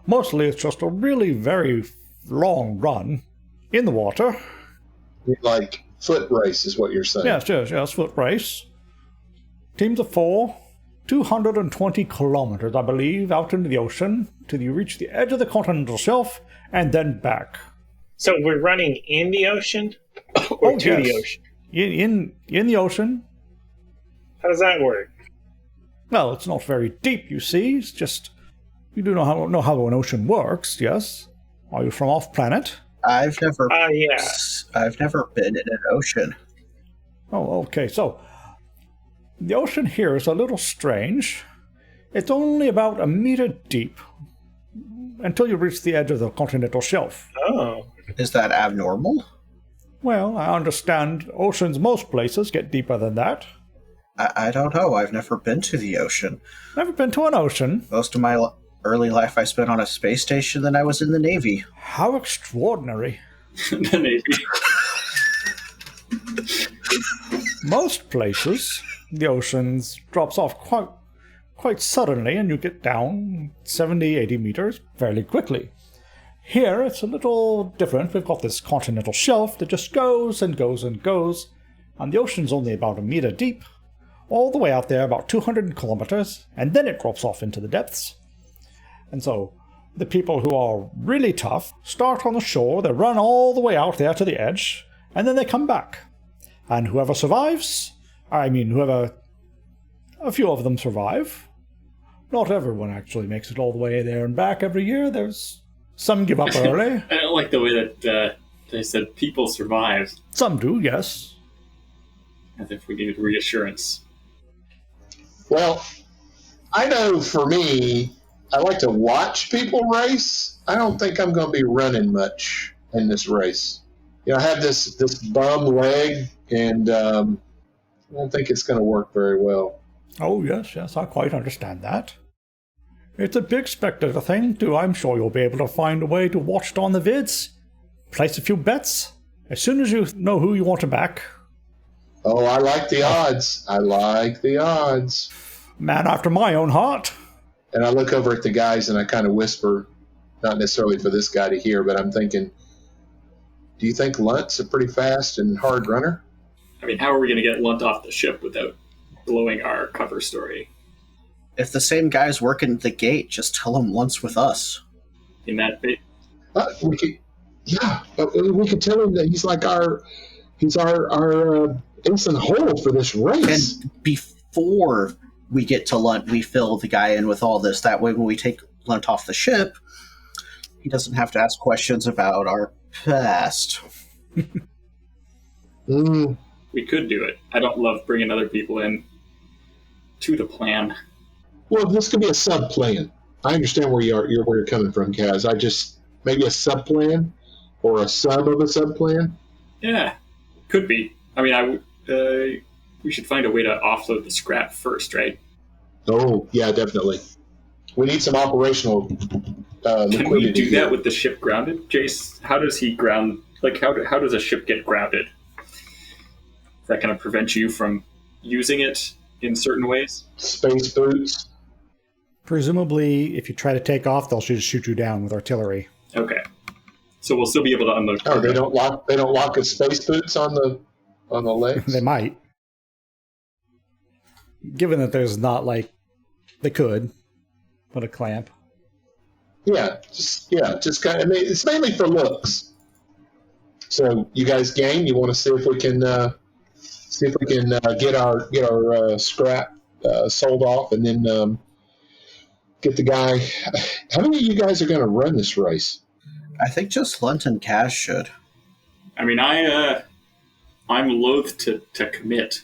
Mostly it's just a really very long run in the water. Like foot race is what you're saying. Yes, foot race. Teams of 4, 220 kilometers, I believe, out into the ocean till you reach the edge of the continental shelf and then back. So we're running in the ocean or to the ocean? In the ocean. How does that work? Well, it's not very deep, you see. It's just you do know how an ocean works. Yes. Are you from off planet? I've never. Yeah. I've never been in an ocean. Oh, okay. So the ocean here is a little strange. It's only about a meter deep until you reach the edge of the continental shelf. Oh. Is that abnormal? Well, I understand oceans most places get deeper than that. I don't know. I've never been to the ocean. Never been to an ocean? Most of my early life I spent on a space station, then I was in the Navy. How extraordinary. The Navy. Most places, the oceans drops off quite suddenly, and you get down 70, 80 meters fairly quickly. Here, it's a little different. We've got this continental shelf that just goes and goes and goes, and the ocean's only about a meter deep, all the way out there, about 200 kilometers, and then it drops off into the depths. And so, the people who are really tough start on the shore, they run all the way out there to the edge, and then they come back. And whoever survives, a few of them survive. Not everyone actually makes it all the way there and back every year. There's some give up early. I don't like the way that They said people survive, Some do, yes. as if we needed reassurance. Well, I know for me, I like to watch people race. I don't think I'm going to be running much in this race. I have this bum leg, and I don't think it's going to work very well. Oh, yes, I quite understand that. It's a big spectator thing, too. I'm sure you'll be able to find a way to watch it on the vids. Place a few bets. As soon as you know who you want to back. Oh, I like the odds. I like the odds. Man after my own heart. And I look over at the guys and I kind of whisper, not necessarily for this guy to hear, but I'm thinking, do you think Lunt's a pretty fast and hard runner? I mean, how are we going to get Lunt off the ship without blowing our cover story? If the same guy's working the gate, just tell him Lunt's with us. In that bit, We could tell him that he's like our ace in the hole for this race. And before we get to Lunt, we fill the guy in with all this. That way, when we take Lunt off the ship, he doesn't have to ask questions about our past. we could do it. I don't love bringing other people in to the plan. Well, this could be a sub plan. I understand where you're coming from, Kaz. Maybe a sub plan or a sub of a sub plan. Yeah, could be. I mean, we should find a way to offload the scrap first, right? Oh, yeah, definitely. We need some operational liquidity. Can we do here. that with the ship grounded? Jace, how does he ground? Like, how does a ship get grounded? Is that going to prevent you from using it in certain ways? Space boots. Presumably, if you try to take off, they'll just shoot you down with artillery. Okay, so we'll still be able to unload. Oh, they don't lock his space boots on the legs. They might. Given that there's not they could put a clamp. Just kind of. I mean, it's mainly for looks. So you guys game. You want to see if we can get our scrap sold off, and then get the guy. How many of you guys are going to run this race? I think just Lunt and Cash should. I mean, I'm loath to commit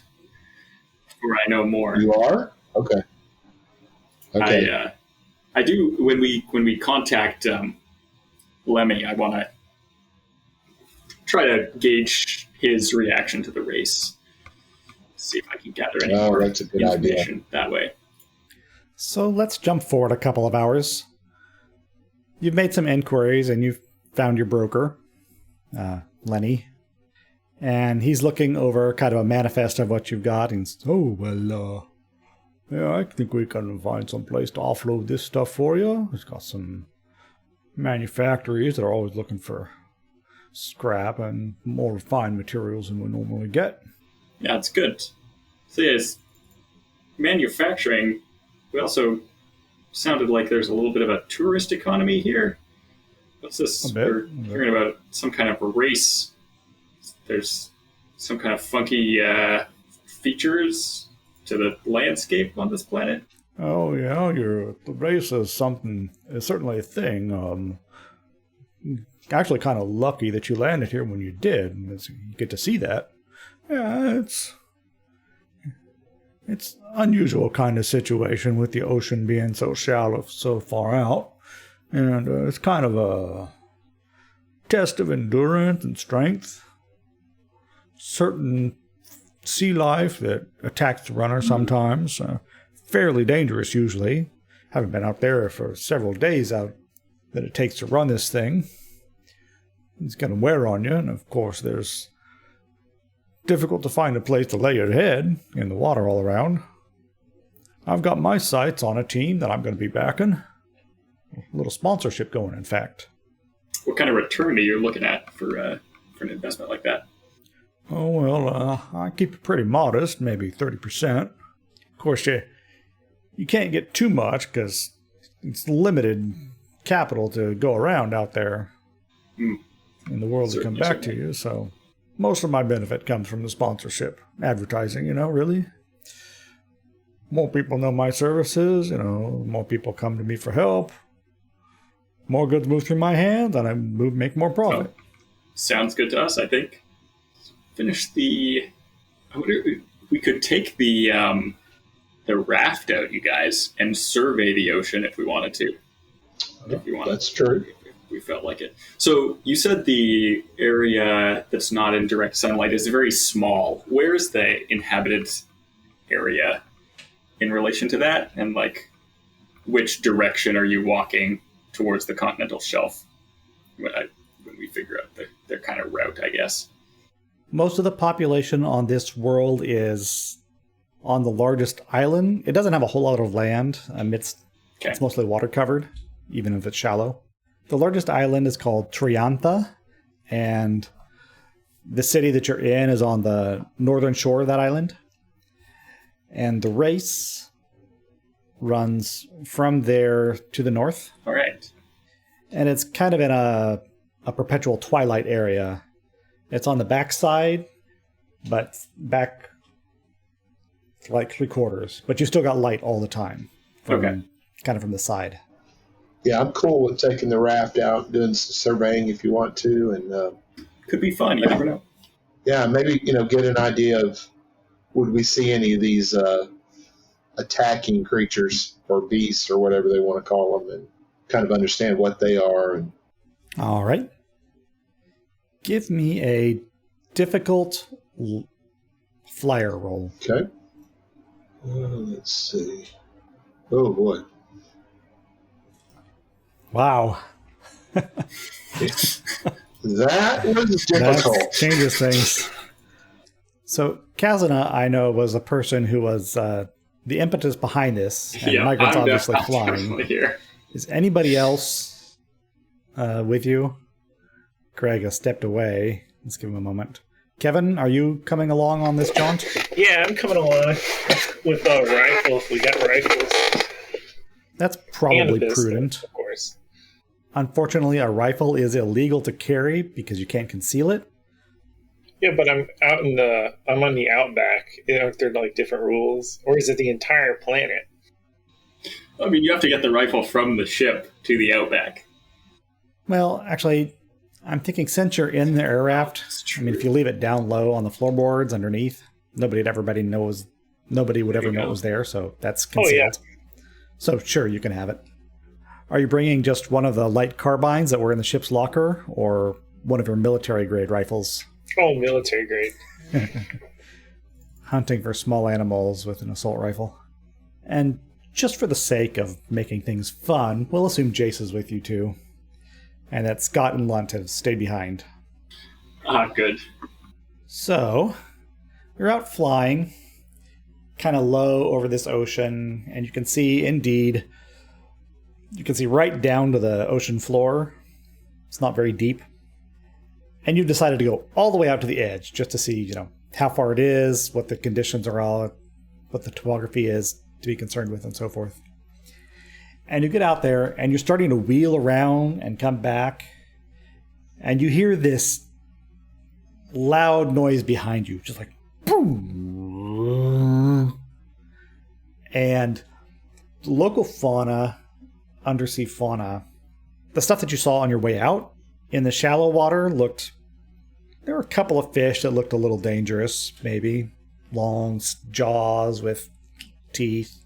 where I know more. You are? Okay. I do when we contact Lemmy, I want to try to gauge his reaction to the race. See if I can gather any more that's a good information idea. that way. So let's jump forward a couple of hours. You've made some inquiries and you've found your broker, Lenny. And he's looking over kind of a manifest of what you've got. And says, I think we can find some place to offload this stuff for you. It's got some manufactories that are always looking for scrap and more refined materials than we normally get. Yeah, it's good. So yes, manufacturing, we also sounded like there's a little bit of a tourist economy here. What's this? A bit. We're hearing about some kind of a race. There's some kind of funky features to the landscape on this planet. Oh, yeah, the race is certainly a thing. Actually kind of lucky that you landed here when you did. You get to see that. Yeah, it's unusual kind of situation with the ocean being so shallow, so far out. And it's kind of a test of endurance and strength. Certain sea life that attacks the runner sometimes. Fairly dangerous usually. Haven't been out there for several days out that it takes to run this thing. It's going to wear on you, and of course there's difficult to find a place to lay your head in the water all around. I've got my sights on a team that I'm going to be backing. A little sponsorship going, in fact. What kind of return are you looking at for an investment like that? Oh, well, I keep it pretty modest, maybe 30%. Of course, you can't get too much because it's limited capital to go around out there in the world to come back to you. So most of my benefit comes from the sponsorship, advertising, really. More people know my services, more people come to me for help. More goods move through my hands, and I make more profit. Sounds good to us, I think. Finish the... I wonder if we could take the raft out, you guys, and survey the ocean if we wanted to. If you wanted. That's true. If we felt like it. So you said the area that's not in direct sunlight is very small. Where's the inhabited area in relation to that? And like, which direction are you walking towards the continental shelf when we figure out their kind of route, I guess? Most of the population on this world is on the largest island. It doesn't have a whole lot of land amidst. Okay. It's mostly water covered, even if it's shallow. The largest island is called Triantha, and the city that you're in is on the northern shore of that island. And the race runs from there to the north. All right. And it's kind of in a perpetual twilight area. It's on the back side, but back like 3/4. But you still got light all the time. Kind of from the side. Yeah, I'm cool with taking the raft out, doing some surveying if you want to, and Could be fun. You never know. yeah, maybe get an idea of would we see any of these attacking creatures or beasts or whatever they want to call them, and kind of understand what they are. And All right. Give me a difficult flyer roll. okay, let's see. Oh boy. Wow. That was difficult. That changes things. So Kazuna, I know, was a person who was the impetus behind this, and Migrant's obviously flying. Here. Is anybody else with you? Greg has stepped away. Let's give him a moment. Kevin, are you coming along on this jaunt? Yeah, I'm coming along with rifles. We got rifles. That's And a probably pistol, prudent. of course. Unfortunately, a rifle is illegal to carry because you can't conceal it. Yeah, but I'm on the outback. Aren't there like different rules, or is it the entire planet? I mean, you have to get the rifle from the ship to the outback. Well, actually, I'm thinking since you're in the air raft, I mean, if you leave it down low on the floorboards underneath, nobody would ever know it was there, so that's concealed. Oh, yeah. So sure, you can have it. Are you bringing just one of the light carbines that were in the ship's locker, or one of your military-grade rifles? Oh, military grade. Hunting for small animals with an assault rifle. And just for the sake of making things fun, we'll assume Jace is with you too. And that Scott and Lunt have stayed behind. Ah, good. So, you're out flying, kind of low over this ocean, and you can see, indeed, right down to the ocean floor. It's not very deep. And you've decided to go all the way out to the edge just to see, how far it is, what the conditions are all, what the topography is to be concerned with, and so forth. And you get out there, and you're starting to wheel around and come back, and you hear this loud noise behind you, just like boom. And the local fauna, undersea fauna, the stuff that you saw on your way out in the shallow water there were a couple of fish that looked a little dangerous, maybe. Long jaws with teeth.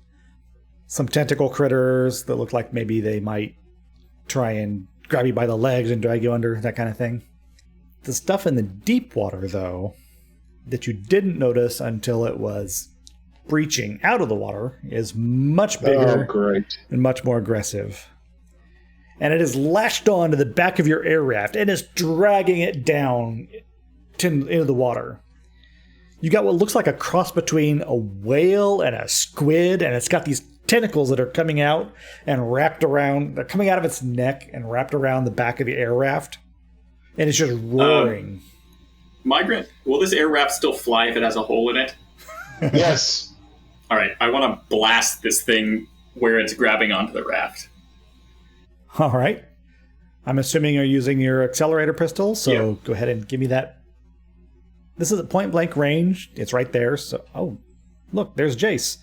Some tentacle critters that looked like maybe they might try and grab you by the legs and drag you under, that kind of thing. The stuff in the deep water, though, that you didn't notice until it was breaching out of the water, is much bigger and much more aggressive. And it is lashed onto the back of your air raft and is dragging it down into the water. You got what looks like a cross between a whale and a squid, and it's got these tentacles that are coming out and wrapped around. They're coming out of its neck and wrapped around the back of the air raft, and it's just roaring. Migrant, will this air raft still fly if it has a hole in it? Yes. All right, I want to blast this thing where it's grabbing onto the raft. All right. I'm assuming you're using your accelerator pistol, so Go ahead and give me that. This is at point blank range. It's right there. So, look, there's Jace.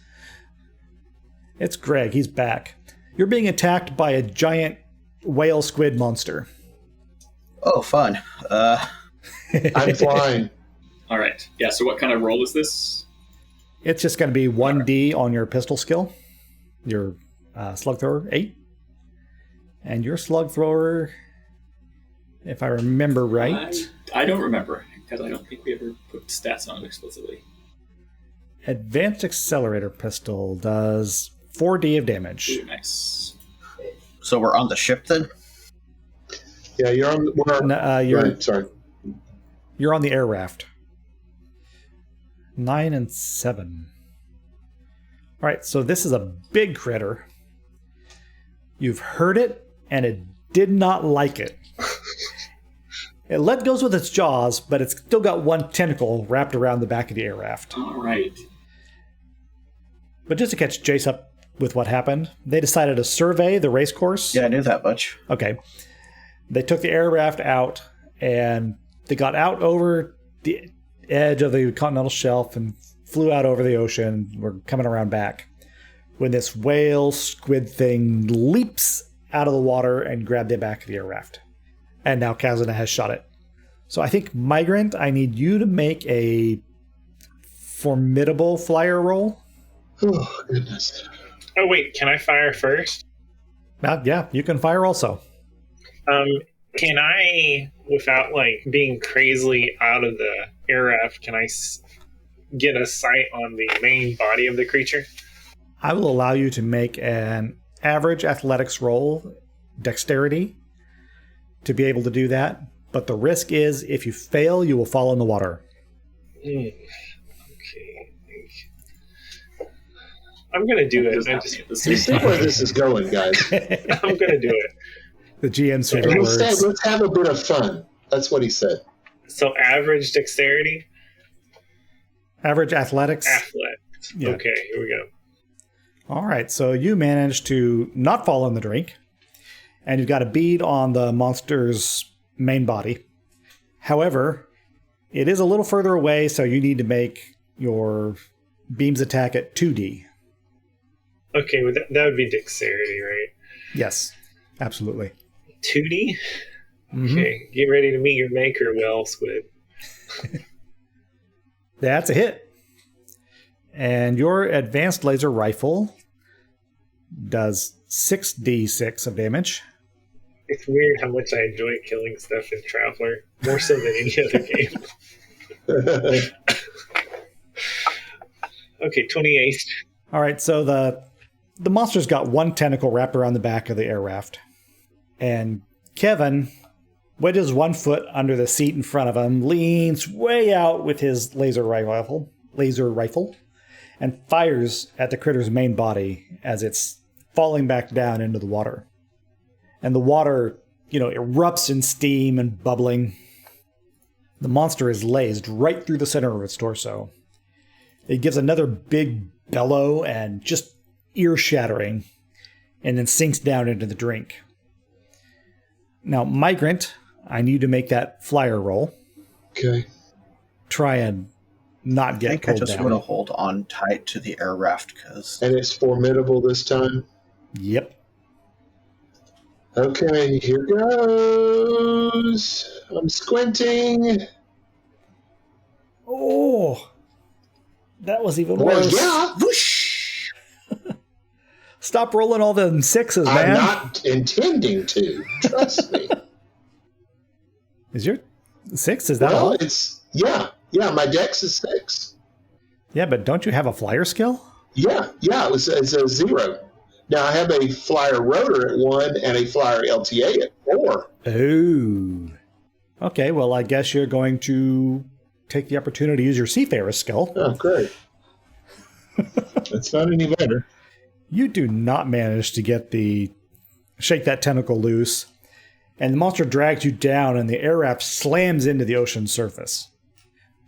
It's Greg. He's back. You're being attacked by a giant whale squid monster. Oh, fun. I'm flying. All right. Yeah. So what kind of roll is this? It's just going to be 1d on your pistol skill. Your slug thrower, 8. And your slug thrower, if I remember right... I don't remember, because I don't think we ever put stats on it explicitly. Advanced Accelerator Pistol does 4d of damage. Ooh, nice. So we're on the ship then? Yeah, you're on. Sorry. You're on the air raft. 9 and 7. All right, so this is a big critter. You've heard it, and it did not like it. It let goes with its jaws, but it's still got one tentacle wrapped around the back of the air raft. All right. But just to catch Jace up with what happened, they decided to survey the race course. Yeah, I knew that much. Okay. They took the air raft out, and they got out over the edge of the continental shelf and flew out over the ocean. We're coming around back when this whale squid thing leaps out of the water and grabbed the back of the air raft. And now Kazuna has shot it. So I think, Migrant, I need you to make a formidable flyer roll. Oh, goodness. Oh, wait, can I fire first? Yeah, you can fire also. Can I, without being crazily out of the air raft, can I get a sight on the main body of the creature? I will allow you to make an average athletics roll, dexterity, to be able to do that. But the risk is, if you fail, you will fall in the water. Okay. I'm going to do it. You see where this is going, guys. I'm going to do it. The GM's favorite words. Let's have a bit of fun. That's what he said. So average dexterity? Average athletics? Athletics. Yeah. Okay, here we go. All right, so you managed to not fall in the drink, and you've got a bead on the monster's main body. However, it is a little further away, so you need to make your beam's attack at 2d. Okay, well, that would be dexterity, right? Yes, absolutely. 2D? Mm-hmm. Okay, get ready to meet your maker, Well Squid. That's a hit. And your advanced laser rifle does 6d6 of damage. It's weird how much I enjoy killing stuff in Traveler, more so than any other game. Okay, 28. All right, so the monster's got one tentacle wrapped around the back of the air raft. And Kevin wedges one foot under the seat in front of him, leans way out with his laser rifle, and fires at the critter's main body as it's falling back down into the water. And the water, erupts in steam and bubbling. The monster is lased right through the center of its torso. It gives another big bellow and just ear-shattering, and then sinks down into the drink. Now, Migrant, I need you to make that flyer roll. Okay. Try and not get pulled down. I just want to hold on tight to the air raft because. And it's formidable this time? Yep. Okay, here goes. I'm squinting. Oh, that was even worse. Yeah. Whoosh! Stop rolling all them sixes, man. I'm not intending to. Trust me. Is your 6? Is that all? Well, yeah. My dex is 6. Yeah, but don't you have a flyer skill? Yeah. It's a 0. Now I have a flyer rotor at 1 and a flyer LTA at 4. Oh. Okay, well, I guess you're going to take the opportunity to use your Seafarer skill. Oh, great. That's not any better. You do not manage to shake that tentacle loose, and the monster drags you down, and the air raft slams into the ocean surface.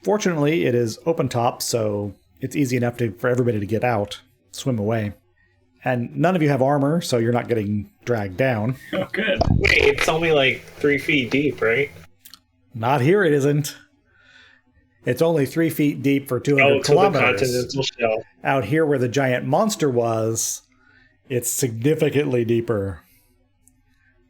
Fortunately, it is open top, so it's easy enough for everybody to get out, swim away. And none of you have armor, so you're not getting dragged down. Oh, good. Wait, it's only 3 feet deep, right? Not here, it isn't. It's only 3 feet deep for 200 kilometers. The continental shelf. Out here where the giant monster was, it's significantly deeper.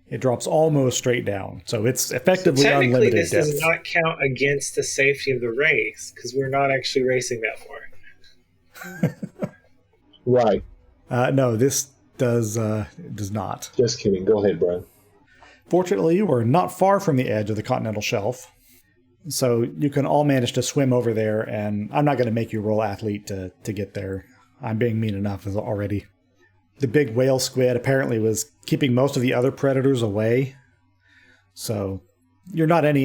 It drops almost straight down, so it's effectively So technically, unlimited this depth. does not count against the safety of the race because we're not actually racing that far. Right. No, this does not. Just kidding. Go ahead, Brian. Fortunately, we're not far from the edge of the continental shelf, so you can all manage to swim over there, and I'm not going to make you roll athlete to get there. I'm being mean enough as already. The big whale squid apparently was keeping most of the other predators away, so you're not in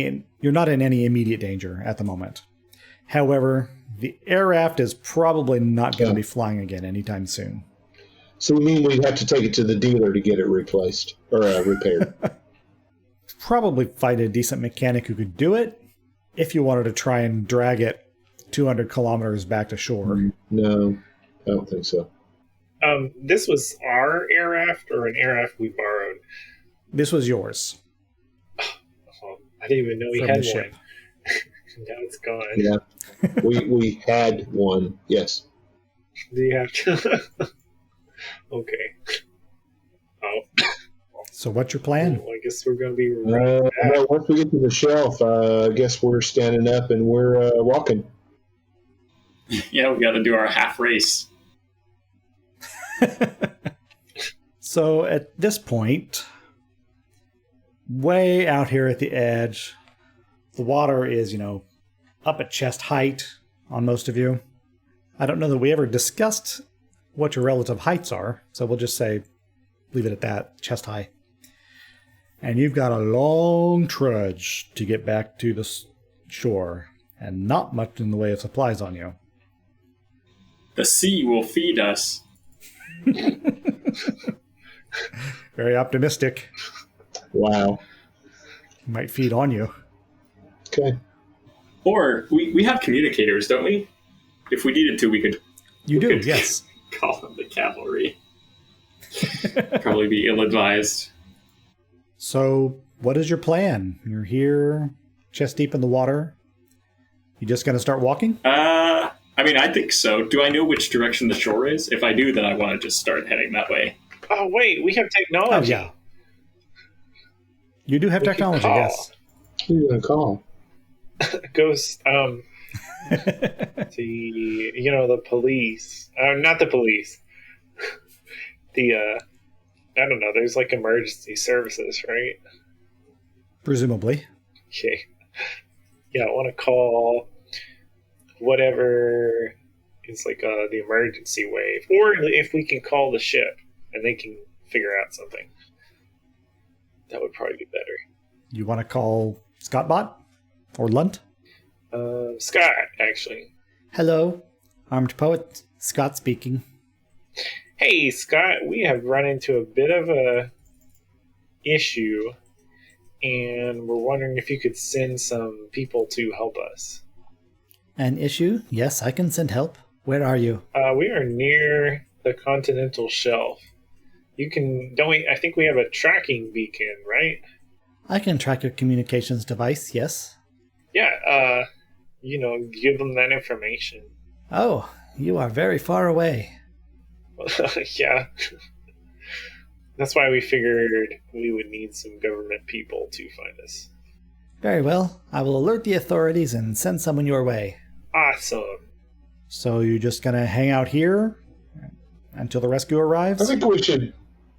any immediate danger at the moment. However, the air raft is probably not going to be flying again anytime soon. So you mean we'd have to take it to the dealer to get it replaced or repaired? Probably find a decent mechanic who could do it if you wanted to try and drag it 200 kilometers back to shore. No, I don't think so. This was our air raft or an air raft we borrowed? This was yours. I didn't even know we From had the one. ship. Now it's gone. Yeah, we had one. Yes. Do you have to? Okay. Oh, So what's your plan? well, I guess we're going to be right back. Well, once we get to the shelf, I guess we're standing up and we're walking. Yeah, we got to do our half race. So at this point, way out here at the edge, the water is, up at chest height on most of you. I don't know that we ever discussed what your relative heights are, so we'll just say, leave it at that, chest high. And you've got a long trudge to get back to the shore, and not much in the way of supplies on you. The sea will feed us. Very optimistic. Wow. Might feed on you. Okay. Or we have communicators, don't we? If we needed to, we could You do, could yes. call them the cavalry. Probably be ill-advised. So, what is your plan? You're here, chest deep in the water. You just gonna start walking? I think so. Do I know which direction the shore is? If I do, then I want to just start heading that way. Oh, wait, we have technology. Oh, yeah. You do have We can technology, call. yes. Who are you going to call? Ghost, the police. Not the police. I don't know, there's like emergency services, right? Presumably. Okay. Yeah, I want to call whatever is like the emergency wave. Or if we can call the ship and they can figure out something. That would probably be better. You want to call Scottbot? Or Lunt? Scott, actually. Hello, armed poet, Scott speaking. Hey, Scott, we have run into a bit of a issue, and we're wondering if you could send some people to help us. An issue? Yes, I can send help. Where are you? We are near the continental shelf. I think we have a tracking beacon, right? I can track your communications device, yes. Yeah, give them that information. Oh, you are very far away. Yeah. That's why we figured we would need some government people to find us. Very well. I will alert the authorities and send someone your way. Awesome. So you're just going to hang out here until the rescue arrives? I think we should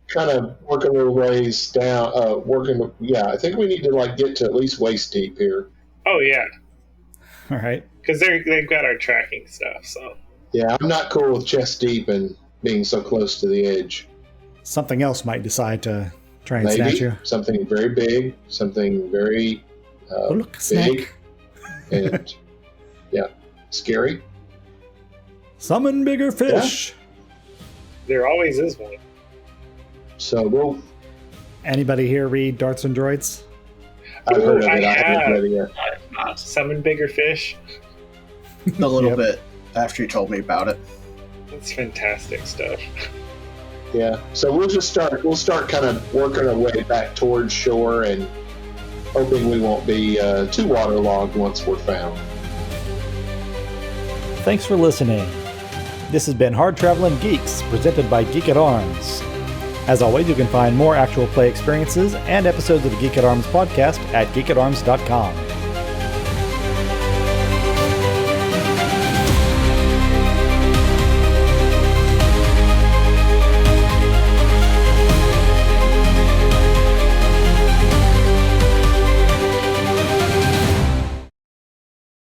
kind of work a little ways down. I think we need to get to at least waist deep here. Oh, yeah. All right. Because they've got our tracking stuff, so. Yeah, I'm not cool with chest deep and being so close to the edge. Something else might decide to try and Maybe snatch you. something very big, something very Oh, look, a big, snack. and scary. Summon bigger fish. There always is one. So we'll. Anybody here read Darts and Droids? I've heard of I it. I haven't have. read it yet. Not. Summon bigger fish. A little Yep. bit after you told me about it. That's fantastic stuff. Yeah. So we'll start kind of working our way back towards shore and hoping we won't be too waterlogged once we're found. Thanks for listening. This has been Hard Traveling Geeks, presented by Geek at Arms. As always, you can find more actual play experiences and episodes of the Geek at Arms podcast at geekatarms.com.